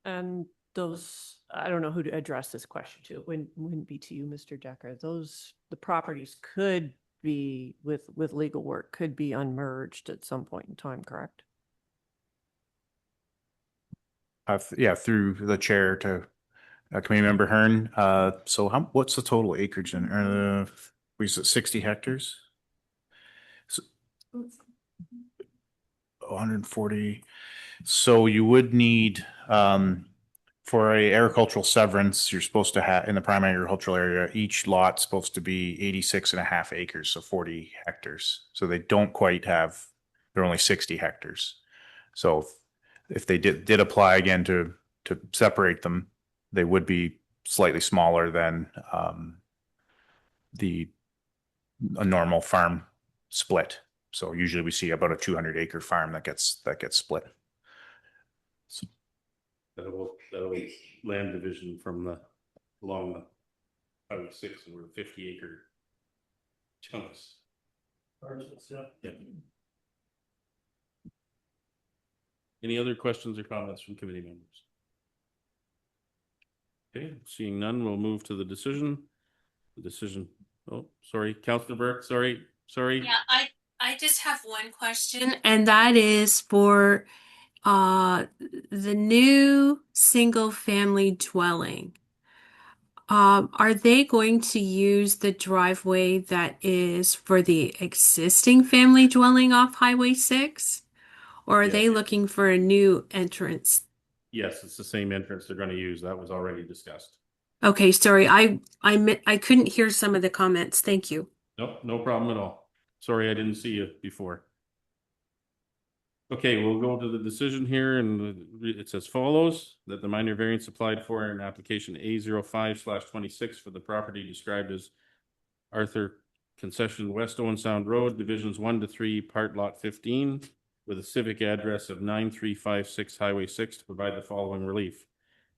And those, I don't know who to address this question to. It wouldn't be to you, Mr. Decker. The properties could be with legal work, could be unmerged at some point in time, correct? Yeah, through the chair to committee member Hearn. So what's the total acreage in? We said 60 hectares. So, 140. So you would need for a agricultural severance, you're supposed to have in the prime agricultural area, each lot's supposed to be 86.5 acres, so 40 hectares. So they don't quite have, they're only 60 hectares. So if they did apply again to separate them, they would be slightly smaller than a normal farm split. So usually we see about a 200-acre farm that gets split. So that'll land division from along Highway 6 and we're 50-acre chunks. Yeah. Any other questions or comments from committee members? Okay, seeing none, we'll move to the decision. The decision. Oh, sorry, Councillor Burke. Sorry. Yeah, I just have one question, and that is for the new single family dwelling. Are they going to use the driveway that is for the existing family dwelling off Highway 6? Or are they looking for a new entrance? Yes, it's the same entrance they're going to use. That was already discussed. Okay, sorry, I couldn't hear some of the comments. Thank you. Nope, no problem at all. Sorry, I didn't see you before. Okay, we'll go to the decision here, and it's as follows: that the minor variance applied for in application A05/26 for the property described as Arthur Concession West Owen Sound Road, Divisions 1 to 3, Part Lot 15, with a civic address of 9356 Highway 6 to provide the following relief.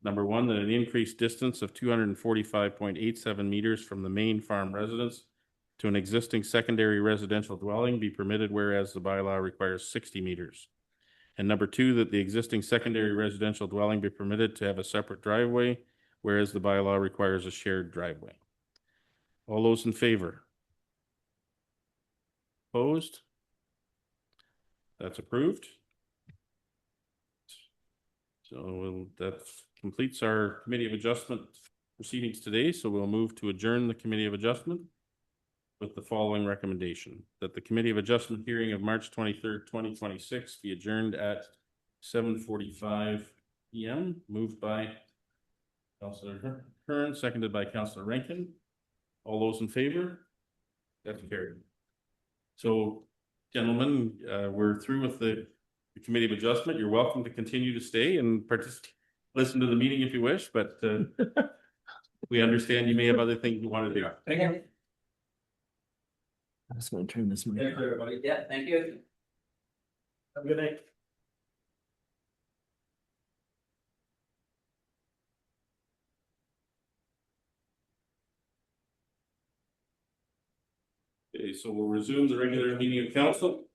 Number one, that an increased distance of 245.87 meters from the main farm residence to an existing secondary residential dwelling be permitted, whereas the bylaw requires 60 meters. And number two, that the existing secondary residential dwelling be permitted to have a separate driveway, whereas the bylaw requires a shared driveway. All those in favor? Opposed? That's approved. So that completes our Committee of Adjustment proceedings today. So we'll move to adjourn the Committee of Adjustment with the following recommendation: that the Committee of Adjustment hearing of March 23rd, 2026 be adjourned at 7:45 p.m. Moved by Councillor Kern, seconded by Councillor Rankin. All those in favor? That's carried. So, gentlemen, we're through with the Committee of Adjustment. You're welcome to continue to stay and participate, listen to the meeting if you wish, but we understand you may have other things you want to do. Thank you. I'm just going to turn this mic Thanks, everybody. Yeah, thank you. Have a good night. Okay, so we'll resume the regular meeting of council.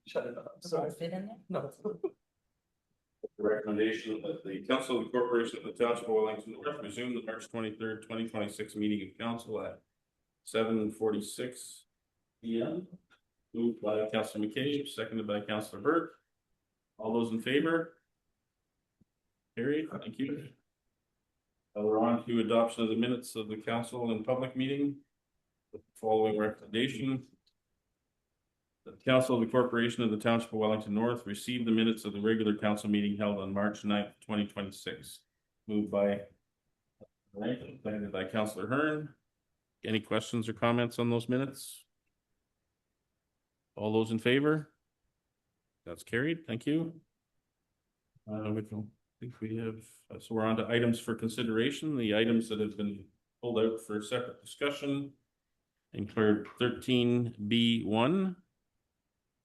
Shut it up. Sorry. Fit in there? No. The recommendation that the Council of the Corporation of the Township of Wellington North resume the March 23rd, 2026 meeting of council at 7:46 p.m. Moved by Councillor McCabe, seconded by Councillor Burke. All those in favor? Carried. Thank you. We're on to adoption of the minutes of the council and public meeting. With the following recommendation: the Council of the Corporation of the Township of Wellington North received the minutes of the regular council meeting held on March 9th, 2026. Moved by Rankin, seconded by Councillor Hearn. Any questions or comments on those minutes? All those in favor? That's carried. Thank you. I think we have, so we're on to items for consideration. The items that have been pulled out for separate discussion include 13B1,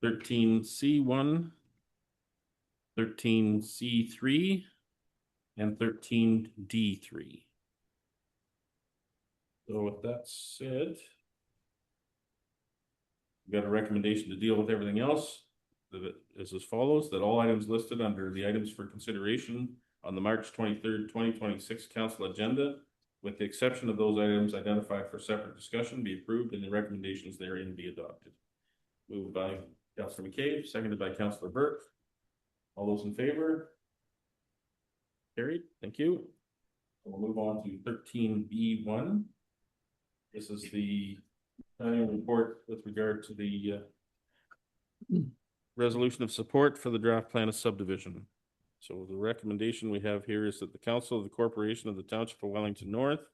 13C1, 13C3, and 13D3. So with that said, we got a recommendation to deal with everything else. That is as follows: that all items listed under the items for consideration on the March 23rd, 2026 council agenda, with the exception of those items identified for separate discussion, be approved and the recommendations therein be adopted. Moved by Councillor McCabe, seconded by Councillor Burke. All those in favor? Carried. Thank you. We'll move on to 13B1. This is the annual report with regard to the resolution of support for the draft plan of subdivision. So the recommendation we have here is that the Council of the Corporation of the Township of Wellington North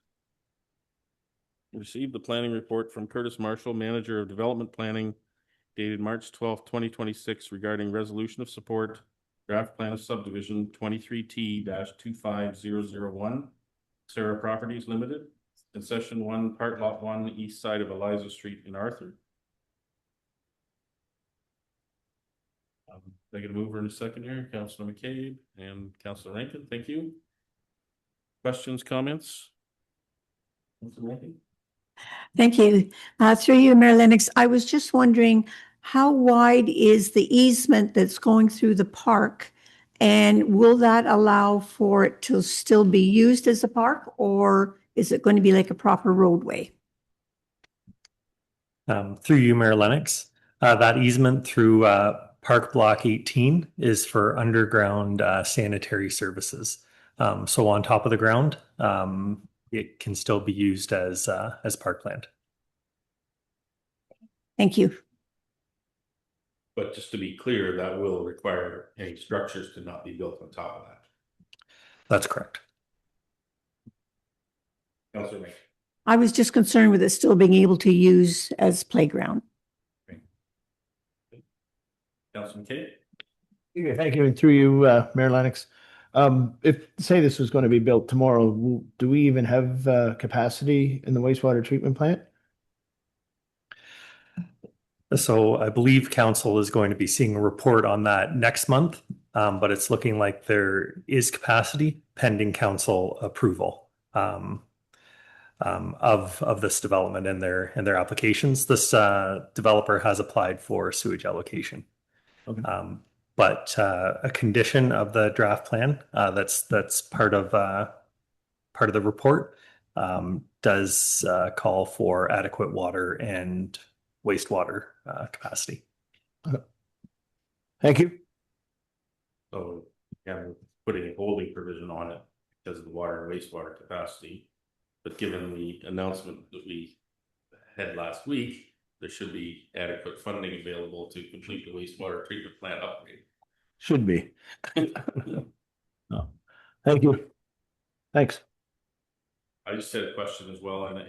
received the planning report from Curtis Marshall, Manager of Development Planning, dated March 12th, 2026, regarding resolution of support, draft plan of subdivision 23T-25001, Sarah Properties Limited, Concession 1, Part Lot 1, east side of Eliza Street in Arthur. I get a mover in a second here, Councillor McCabe and Councillor Rankin. Thank you. Questions, comments? Thank you. Through you, Mayor Lennox, I was just wondering, how wide is the easement that's going through the park? And will that allow for it to still be used as a park, or is it going to be like a proper roadway? Through you, Mayor Lennox, that easement through Park Block 18 is for underground sanitary services. So on top of the ground, it can still be used as parkland. Thank you. But just to be clear, that will require any structures to not be built on top of that. That's correct. Councilor May. I was just concerned with it still being able to use as playground. Councilor McKay. Yeah, thank you. And through you, Mayor Lennox. If, say this was going to be built tomorrow, do we even have capacity in the wastewater treatment plant? So I believe council is going to be seeing a report on that next month, but it's looking like there is capacity pending council approval of this development and their applications. This developer has applied for sewage allocation. Okay. But a condition of the draft plan that's part of the report does call for adequate water and wastewater capacity. Okay. Thank you. So yeah, we're putting a holding provision on it because of the water and wastewater capacity. But given the announcement that we had last week, there should be adequate funding available to complete the wastewater treatment plant upgrade. Should be. No. Thank you. Thanks. I just had a question as well, and I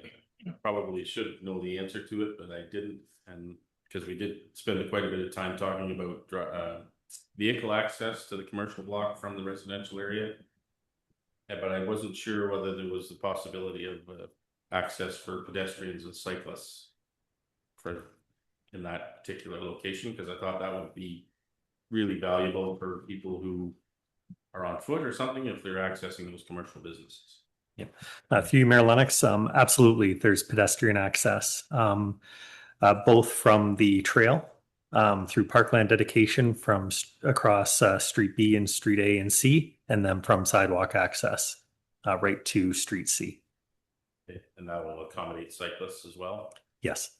probably should know the answer to it, but I didn't. And because we did spend quite a bit of time talking about vehicle access to the commercial block from the residential area. Yeah, but I wasn't sure whether there was the possibility of access for pedestrians and cyclists in that particular location, because I thought that would be really valuable for people who are on foot or something if they're accessing those commercial businesses. Yeah, through Mayor Lennox, absolutely. There's pedestrian access, both from the trail through parkland dedication from across Street B and Street A and C, and then from sidewalk access right to Street C. Okay. And that will accommodate cyclists as well? Yes.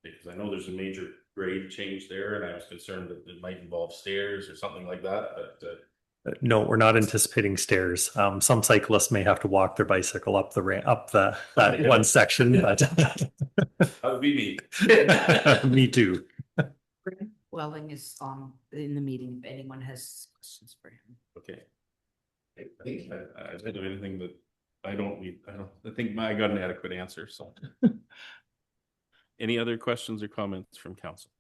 Because I know there's a major grade change there, and I was concerned that it might involve stairs or something like that, but no, we're not anticipating stairs. Some cyclists may have to walk their bicycle up the ramp, that one section, but that would be me. Me too. Welling is in the meeting if anyone has questions for him. Okay. I don't do anything that I don't need. I think I got an adequate answer. So, any other questions or comments from council?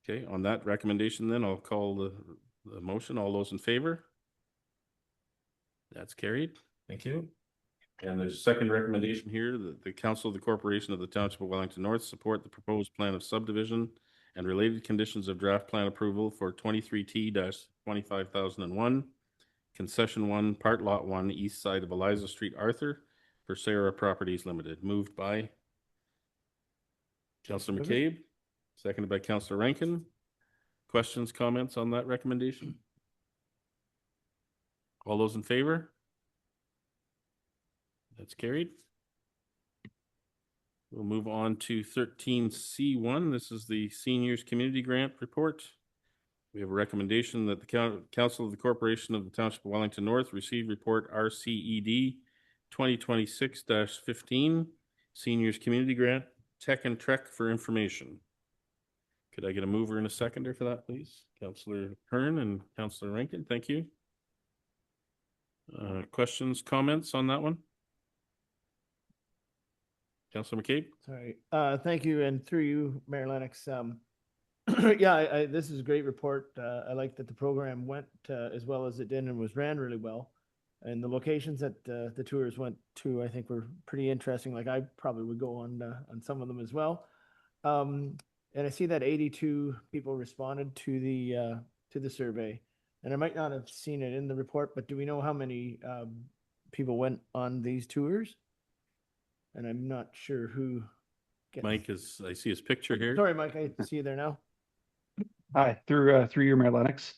Okay, on that recommendation, then I'll call the motion. All those in favor? That's carried. Thank you. And there's a second recommendation here that the Council of the Corporation of the Township of Wellington North support the proposed plan of subdivision and related conditions of draft plan approval for 23T-25001, Concession 1, Part Lot 1, east side of Eliza Street, Arthur, for Sarah Properties Limited. Moved by Councilor McCabe, seconded by Councilor Rankin. Questions, comments on that recommendation? All those in favor? That's carried. We'll move on to 13C1. This is the Seniors Community Grant Report. We have a recommendation that the Council of the Corporation of the Township of Wellington North receive report RCED 2026-15 Seniors Community Grant Tech and Trek for information. Could I get a mover and a seconder for that, please? Councilor Hearn and Councilor Rankin, thank you. Questions, comments on that one? Councilor McCabe? Sorry. Thank you. And through you, Mayor Lennox. Yeah, this is a great report. I like that the program went as well as it did and was ran really well. And the locations that the tours went to, I think, were pretty interesting. Like I probably would go on some of them as well. And I see that 82 people responded to the survey. And I might not have seen it in the report, but do we know how many people went on these tours. And I'm not sure who. Mike is, I see his picture here. Sorry, Mike, I see you there now. Hi, through your Mayor Lennox.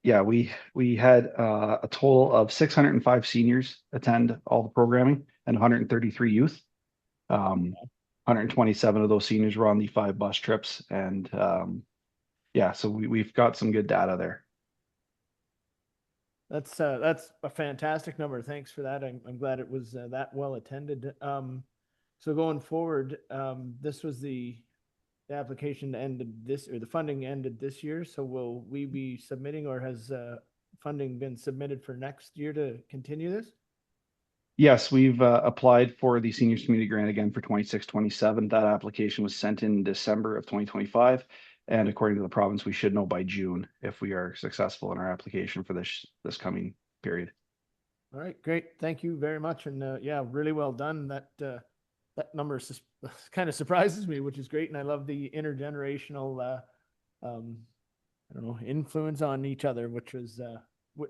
Yeah, we had a total of 605 seniors attend all the programming and 133 youth. 127 of those seniors were on the 5 bus trips, and yeah, so we've got some good data there. That's a fantastic number. Thanks for that. I'm glad it was that well attended. So going forward, this was the application ended this, or the funding ended this year. So will we be submitting, or has funding been submitted for next year to continue this? Yes, we've applied for the Seniors Community Grant again for 26-27. That application was sent in December of 2025. And according to the province, we should know by June if we are successful in our application for this coming period. All right, great. Thank you very much. And yeah, really well done. That number kind of surprises me, which is great. And I love the intergenerational, I don't know, influence on each other, which was,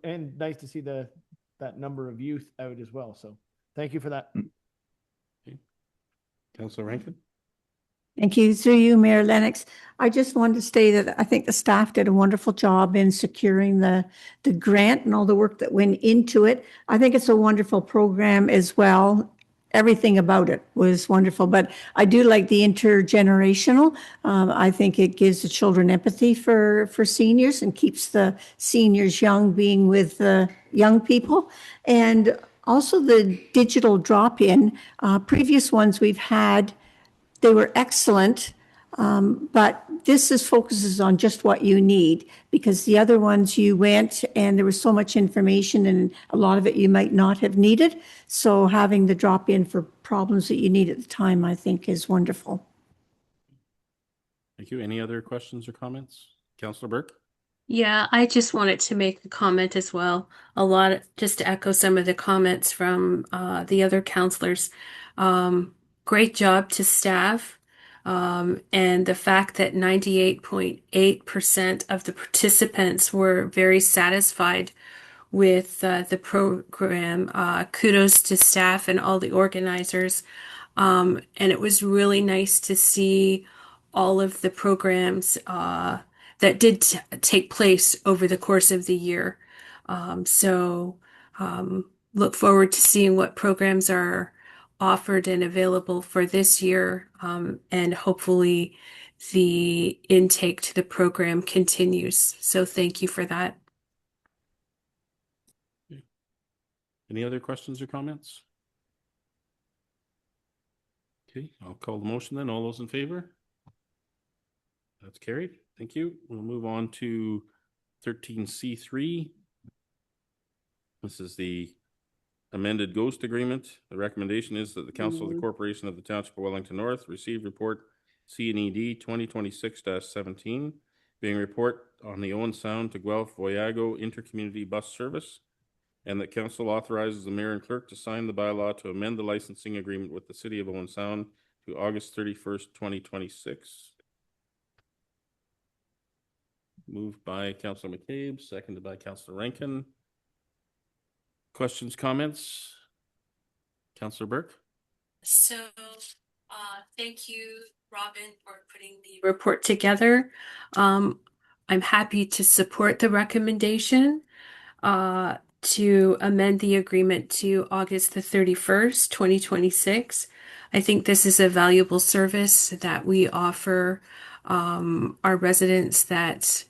and nice to see that number of youth out as well. So thank you for that. Okay. Councillor Rankin. Thank you. Through you, Mayor Lennox. I just wanted to say that I think the staff did a wonderful job in securing the grant and all the work that went into it. I think it's a wonderful program as well. Everything about it was wonderful, but I do like the intergenerational. I think it gives the children empathy for seniors and keeps the seniors young, being with young people. And also the digital drop-in. Previous ones we've had, they were excellent, but this focuses on just what you need, because the other ones you went and there was so much information and a lot of it you might not have needed. So having the drop in for problems that you need at the time, I think, is wonderful. Thank you. Any other questions or comments? Councillor Burke? Yeah, I just wanted to make a comment as well. Just to echo some of the comments from the other councillors. Great job to staff. And the fact that 98.8% of the participants were very satisfied with the program. Kudos to staff and all the organizers. And it was really nice to see all of the programs that did take place over the course of the year. Look forward to seeing what programs are offered and available for this year, and hopefully the intake to the program continues. So thank you for that. Any other questions or comments? Okay, I'll call the motion then. All those in favor? That's carried. Thank you. We'll move on to 13C3. This is the amended ghost agreement. The recommendation is that the Council of the Corporation of the Township of Wellington North receive report C&ED 2026-17, being report on the Owen Sound to Guelph Voyago intercommunity bus service, and that Council authorizes the mayor and clerk to sign the bylaw to amend the licensing agreement with the City of Owen Sound to August 31st, 2026. Moved by Councillor McCabe, seconded by Councillor Rankin. Questions, comments? Councillor Burke? So, thank you, Robin, for putting the report together. I'm happy to support the recommendation to amend the agreement to August the 31st, 2026. I think this is a valuable service that we offer our residents that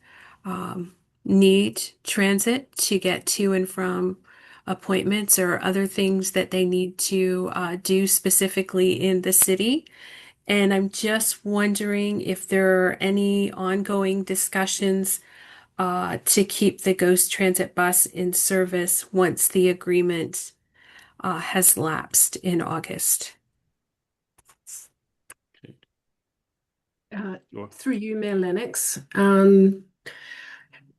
need transit to get to and from appointments or other things that they need to do specifically in the city. And I'm just wondering if there are any ongoing discussions to keep the Ghost Transit bus in service once the agreement has lapsed in August. Through you, Mayor Lennox.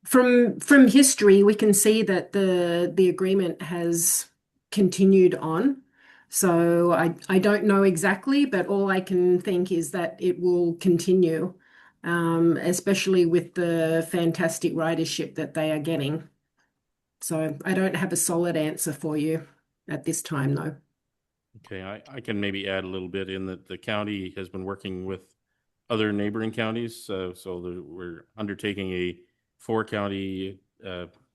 From history, we can see that the agreement has continued on. So I don't know exactly, but all I can think is that it will continue, especially with the fantastic ridership that they are getting. So I don't have a solid answer for you at this time, though. Okay, I can maybe add a little bit in that the county has been working with other neighboring counties. We're undertaking a 4-county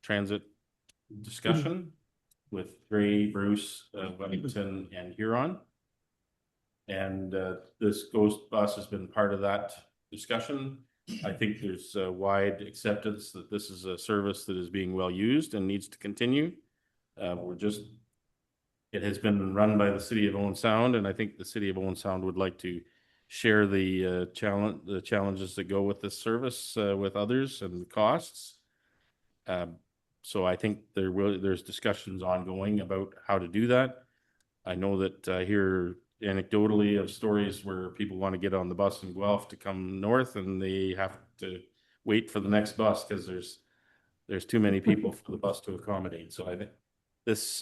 transit discussion with Gray, Bruce, Wellington, and Huron. And this ghost bus has been part of that discussion. I think there's a wide acceptance that this is a service that is being well used and needs to continue. It has been run by the city of Owen Sound, and I think the city of Owen Sound would like to share the challenges that go with this service with others and the costs. So I think there's discussions ongoing about how to do that. I know that I hear anecdotally of stories where people want to get on the bus in Guelph to come north, and they have to wait for the next bus because there's too many people for the bus to accommodate. So I think this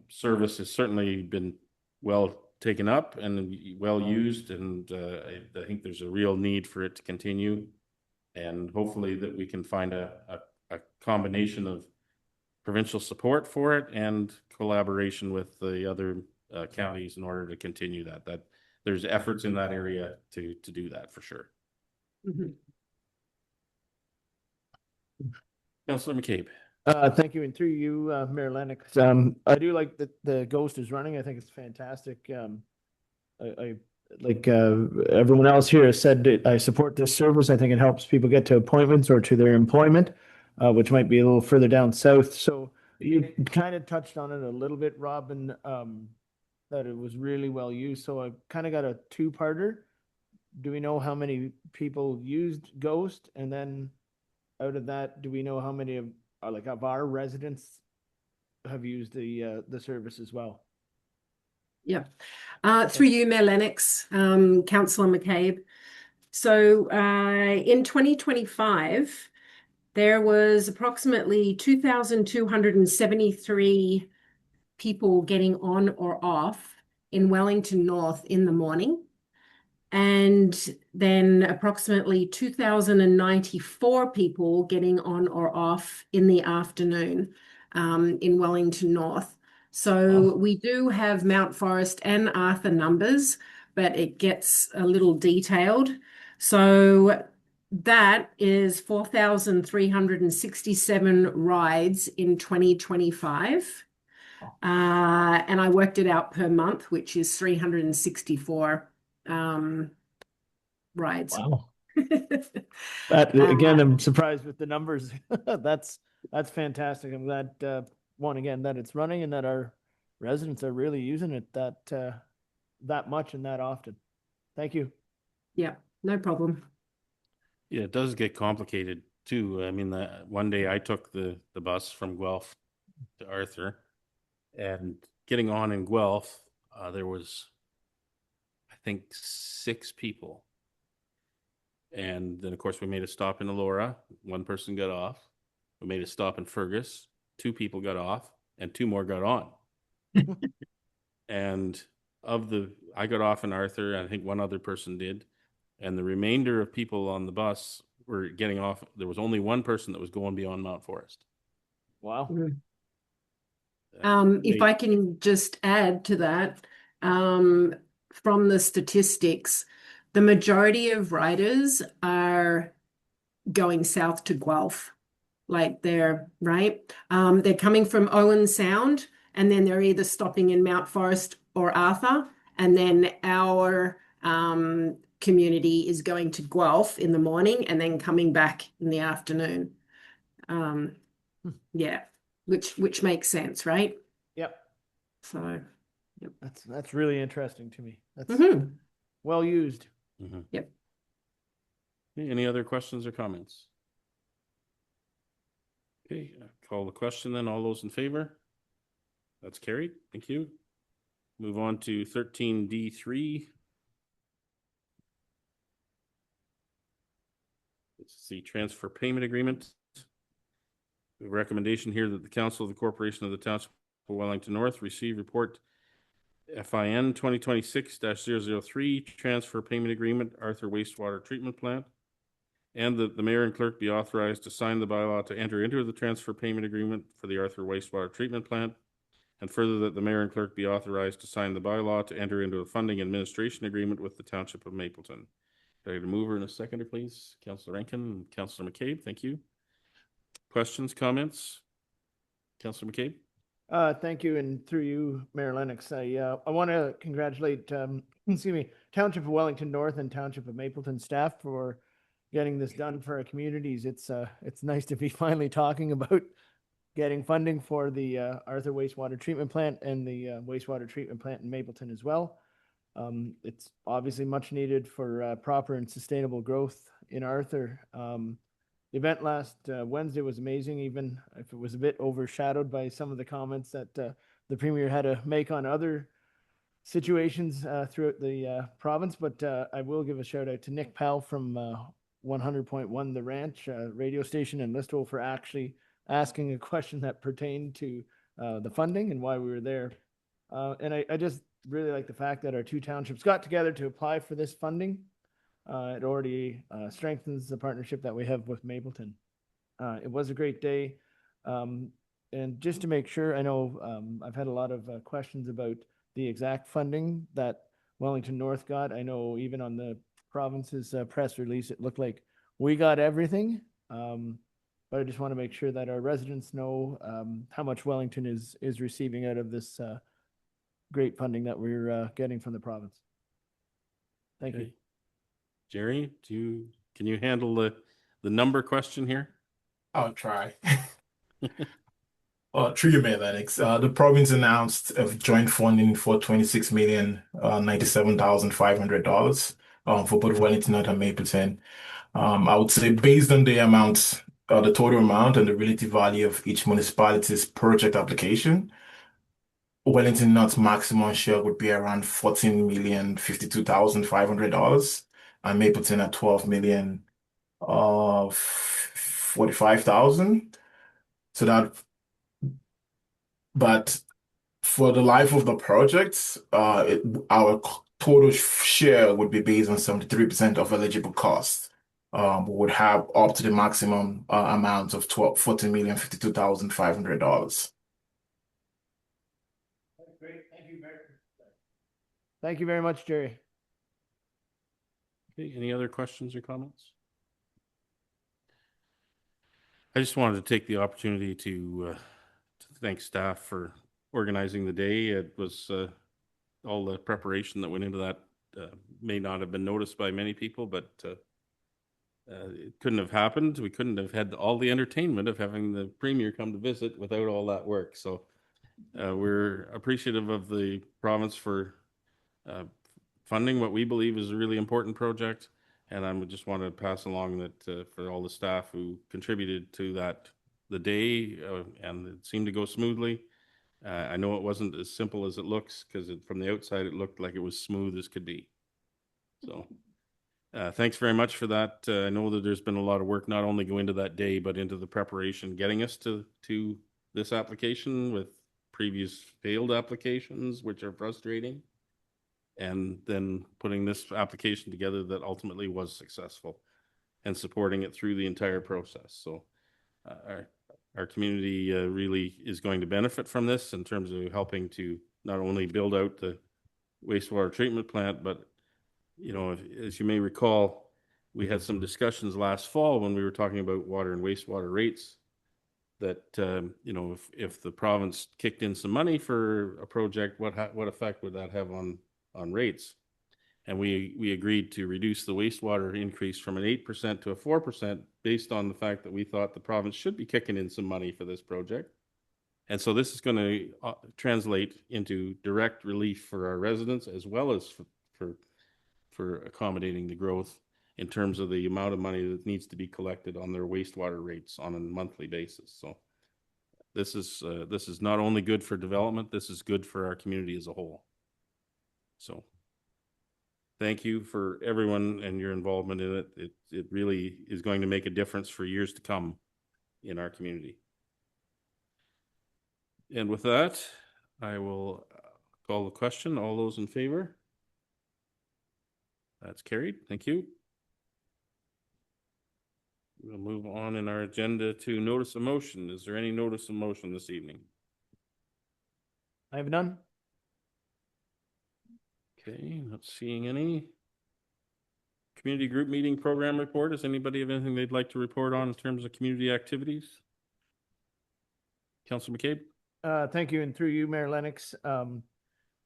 service has certainly been well taken up and well used, and I think there's a real need for it to continue, and hopefully that we can find a combination of provincial support for it and collaboration with the other counties in order to continue that there's efforts in that area to do that for sure. Councillor McCabe. Thank you, and through you, Mayor Lennox. I do like that the Ghost is running. I think it's fantastic. I like everyone else here has said, I support this service. I think it helps people get to appointments or to their employment, which might be a little further down south. So you kind of touched on it a little bit, Robin, that it was really well used. So I kind of got a two-parter. Do we know how many people used Ghost? And then out of that, do we know how many of our residents have used the service as well? Yeah. Through you, Mayor Lennox, Councillor McCabe. So in 2025, there was approximately 2,273 people getting on or off in Wellington North in the morning, and then approximately 2,094 people getting on or off in the afternoon in Wellington North. So we do have Mount Forest and Arthur numbers, but it gets a little detailed. So that is 4,367 rides in 2025. And I worked it out per month, which is 364 rides. Wow. Again, I'm surprised with the numbers. That's fantastic. I'm glad again that it's running and that our residents are really using it that much and that often. Thank you. Yeah, no problem. Yeah, it does get complicated too. I mean, one day I took the bus from Guelph to Arthur, and getting on in Guelph, there was, I think, 6 people. And then, of course, we made a stop in Elora. 1 person got off. We made a stop in Fergus. 2 people got off, and 2 more got on. And I got off in Arthur, and I think 1 other person did. And the remainder of people on the bus were getting off. There was only 1 person that was going beyond Mount Forest. Wow. If I can just add to that, from the statistics, the majority of riders are going south to Guelph. Like they're coming from Owen Sound, and then they're either stopping in Mount Forest or Arthur, and then our community is going to Guelph in the morning and then coming back in the afternoon. Yeah, which makes sense, right? Yep. So, yep. That's really interesting to me. That's well used. Yep. Any other questions or comments? Okay, call the question then. All those in favor? That's carried. Thank you. Move on to 13D3. It's the transfer payment agreement. The recommendation here that the Council of the Corporation of the Township of Wellington North receive report FIN 2026-003 transfer payment agreement, Arthur Wastewater Treatment Plant. and that the mayor and clerk be authorized to sign the bylaw to enter into the transfer payment agreement for the Arthur wastewater treatment plant. And further, that the mayor and clerk be authorized to sign the bylaw to enter into a funding administration agreement with the Township of Mapleton. Can I get a mover and a seconder, please? Councillor Rankin and Councillor McCabe, thank you. Questions, comments? Councillor McCabe? Thank you, and through you, Mayor Lennox, I want to congratulate, excuse me, Township of Wellington North and Township of Mapleton staff for getting this done for our communities. It's nice to be finally talking about getting funding for the Arthur wastewater treatment plant and the wastewater treatment plant in Mapleton as well. It's obviously much needed for proper and sustainable growth in Arthur. The event last Wednesday was amazing, even if it was a bit overshadowed by some of the comments that the Premier had to make on other situations throughout the province. But I will give a shout out to Nick Powell from 100.1 The Ranch radio station in Listowel for actually asking a question that pertained to the funding and why we were there. And I just really like the fact that our two townships got together to apply for this funding. It already strengthens the partnership that we have with Mapleton. It was a great day. And just to make sure, I know I've had a lot of questions about the exact funding that Wellington North got. I know even on the province's press release, it looked like we got everything. But I just want to make sure that our residents know how much Wellington is receiving out of this great funding that we're getting from the province. Thank you. Jerry, can you handle the number question here? I'll try. Through you, Mayor Lennox, the province announced a joint funding for $26,097,500 for both Wellington and Mapleton. I would say based on the amount, the total amount and the relative value of each municipality's project application, Wellington North's maximum share would be around $14,052,500 and Mapleton at $12,045,000. So that, but for the life of the project, our total share would be based on 73% of eligible costs. We would have up to the maximum amount of $14,052,500. Great, thank you, Mayor. Thank you very much, Jerry. Okay, any other questions or comments? I just wanted to take the opportunity to thank staff for organizing the day. It was all the preparation that went into that may not have been noticed by many people, but it couldn't have happened. We couldn't have had all the entertainment of having the Premier come to visit without all that work. So we're appreciative of the province for funding what we believe is a really important project. And I would just want to pass along that for all the staff who contributed to that, the day, and it seemed to go smoothly. I know it wasn't as simple as it looks, because from the outside it looked like it was smooth as could be. So thanks very much for that. I know that there's been a lot of work not only go into that day, but into the preparation, getting us to this application with previous failed applications, which are frustrating, and then putting this application together that ultimately was successful and supporting it through the entire process. So our community really is going to benefit from this in terms of helping to not only build out the wastewater treatment plant, but, you know, as you may recall, we had some discussions last fall when we were talking about water and wastewater rates that, you know, if the province kicked in some money for a project, what effect would that have on rates? And we agreed to reduce the wastewater increase from an 8% to a 4% based on the fact that we thought the province should be kicking in some money for this project. And so this is going to translate into direct relief for our residents, as well as for accommodating the growth in terms of the amount of money that needs to be collected on their wastewater rates on a monthly basis. So this is not only good for development, this is good for our community as a whole. So thank you for everyone and your involvement in it. It really is going to make a difference for years to come in our community. And with that, I will call the question. All those in favor? That's carried. Thank you. We'll move on in our agenda to notice of motion. Is there any notice of motion this evening? I have none. Okay, not seeing any. Community group meeting program report. Does anybody have anything they'd like to report on in terms of community activities? Councilor McCabe? Thank you, and through you, Mayor Lennox. I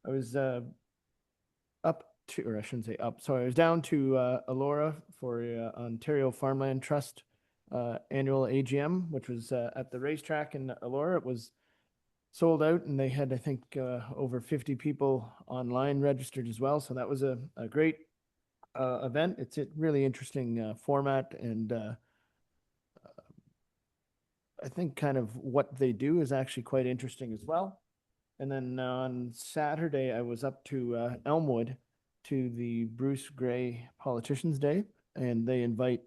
was up to, or I shouldn't say up, sorry, I was down to Elora for Ontario Farmland Trust annual AGM, which was at the racetrack in Elora. It was sold out, and they had, I think, over 50 people online registered as well. So that was a great event. It's a really interesting format, and I think kind of what they do is actually quite interesting as well. And then on Saturday, I was up to Elmwood to the Bruce Gray Politicians Day, and they invite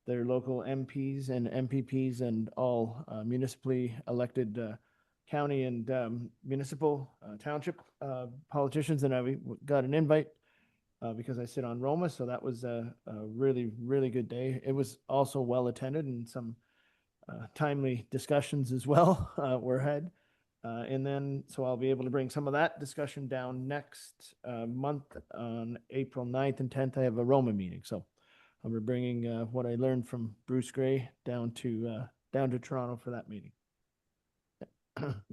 their local MPs and MPPs and all municipally elected county and municipal township politicians. And I got an invite because I sit on Roma. So that was a really, really good day. It was also well attended, and some timely discussions as well were had. And then, so I'll be able to bring some of that discussion down next month on April 9th and 10th. I have a Roma meeting. So I'll be bringing what I learned from Bruce Gray down to Toronto for that meeting.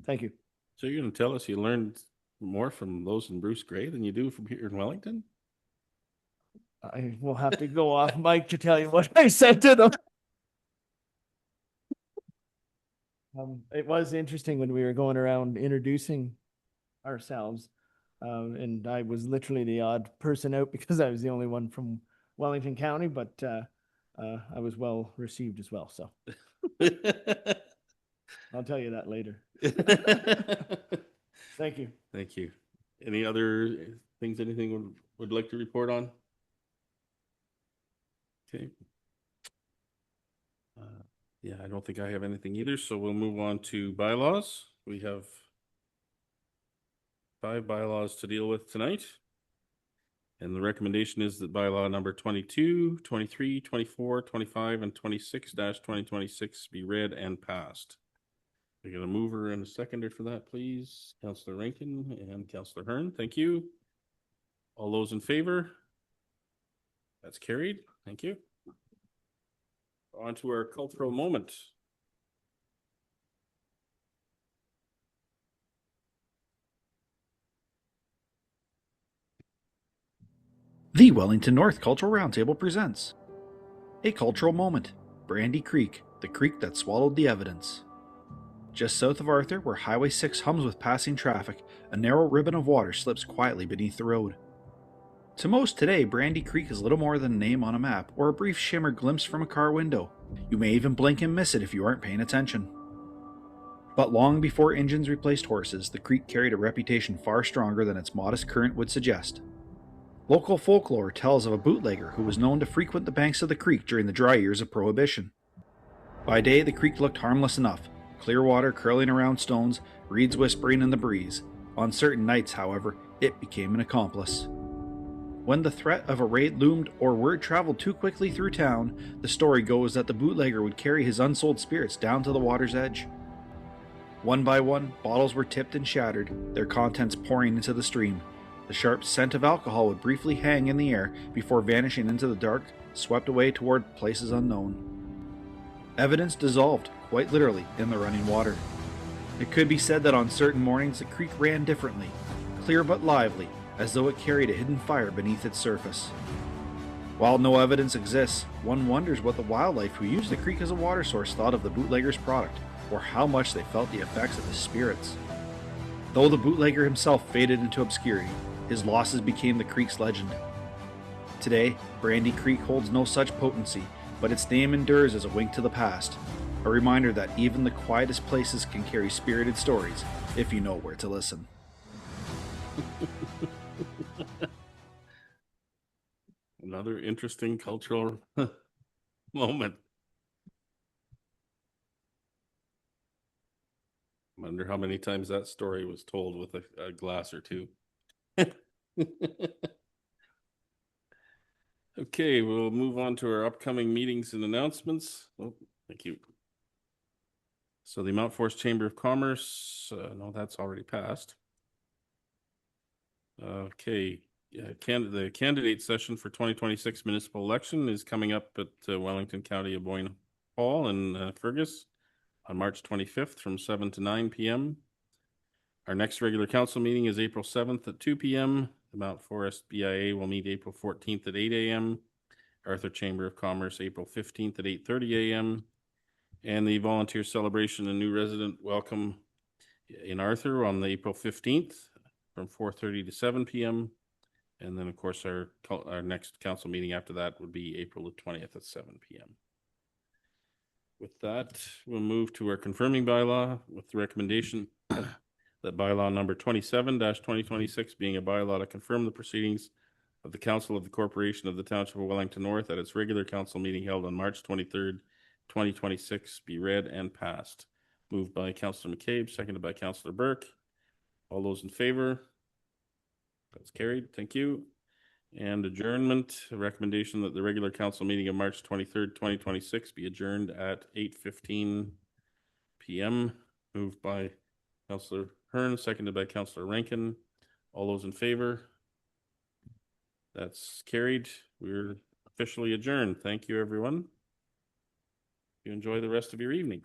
Thank you. So you're going to tell us you learned more from those in Bruce Gray than you do from here in Wellington? I will have to go off mic to tell you what I said to them. It was interesting when we were going around introducing ourselves, and I was literally the odd person out because I was the only one from Wellington County, but I was well received as well. So I'll tell you that later. Thank you. Thank you. Any other things, anything would like to report on? Okay. Yeah, I don't think I have anything either, so we'll move on to bylaws. We have 5 bylaws to deal with tonight. And the recommendation is that bylaw number 22, 23, 24, 25, and 26-2026 be read and passed. We got a mover and a seconder for that, please. Councillor Rankin and Councillor Hearn, thank you. All those in favor? That's carried. Thank you. On to our cultural moment. The Wellington North Cultural Roundtable presents a cultural moment, Brandy Creek, the creek that swallowed the evidence. Just south of Arthur, where Highway 6 hums with passing traffic, a narrow ribbon of water slips quietly beneath the road. To most today, Brandy Creek is little more than a name on a map or a brief shimmer glimpsed from a car window. You may even blink and miss it if you aren't paying attention. But long before engines replaced horses, the creek carried a reputation far stronger than its modest current would suggest. Local folklore tells of a bootlegger who was known to frequent the banks of the creek during the dry years of Prohibition. By day, the creek looked harmless enough, clear water curling around stones, reeds whispering in the breeze. On certain nights, however, it became an accomplice. When the threat of a raid loomed or word traveled too quickly through town, the story goes that the bootlegger would carry his unsold spirits down to the water's edge. One by one, bottles were tipped and shattered, their contents pouring into the stream. The sharp scent of alcohol would briefly hang in the air before vanishing into the dark, swept away toward places unknown. Evidence dissolved, quite literally, in the running water. It could be said that on certain mornings the creek ran differently, clear but lively, as though it carried a hidden fire beneath its surface. While no evidence exists, one wonders what the wildlife who used the creek as a water source thought of the bootlegger's product, or how much they felt the effects of his spirits. Though the bootlegger himself faded into obscurity, his losses became the creek's legend. Today, Brandy Creek holds no such potency, but its name endures as a wink to the past, a reminder that even the quietest places can carry spirited stories if you know where to listen. Another interesting cultural moment. Wonder how many times that story was told with a glass or two. Okay, we'll move on to our upcoming meetings and announcements. Oh, thank you. So the Mount Forest Chamber of Commerce, no, that's already passed. Okay, the candidate session for 2026 municipal election is coming up at Wellington County of Boyne Hall in Fergus on March 25th from 7 to 9 p.m. Our next regular council meeting is April 7th at 2 p.m. The Mount Forest BIA will meet April 14th at 8 a.m. Arthur Chamber of Commerce, April 15th at 8:30 a.m. And the volunteer celebration and new resident welcome in Arthur on the April 15th from 4:30 to 7 p.m. And then, of course, our next council meeting after that would be April the 20th at 7 p.m. With that, we'll move to our confirming bylaw with the recommendation that bylaw number 27-2026 being a bylaw to confirm the proceedings of the Council of the Corporation of the Township of Wellington North at its regular council meeting held on March 23rd, 2026 be read and passed. Moved by Councillor McCabe, seconded by Councillor Burke. All those in favor? That's carried. Thank you. And adjournment, a recommendation that the regular council meeting of March 23rd, 2026 be adjourned at 8:15 p.m. Moved by Councillor Hearn, seconded by Councillor Rankin. All those in favor? That's carried. We're officially adjourned. Thank you, everyone. You enjoy the rest of your evening.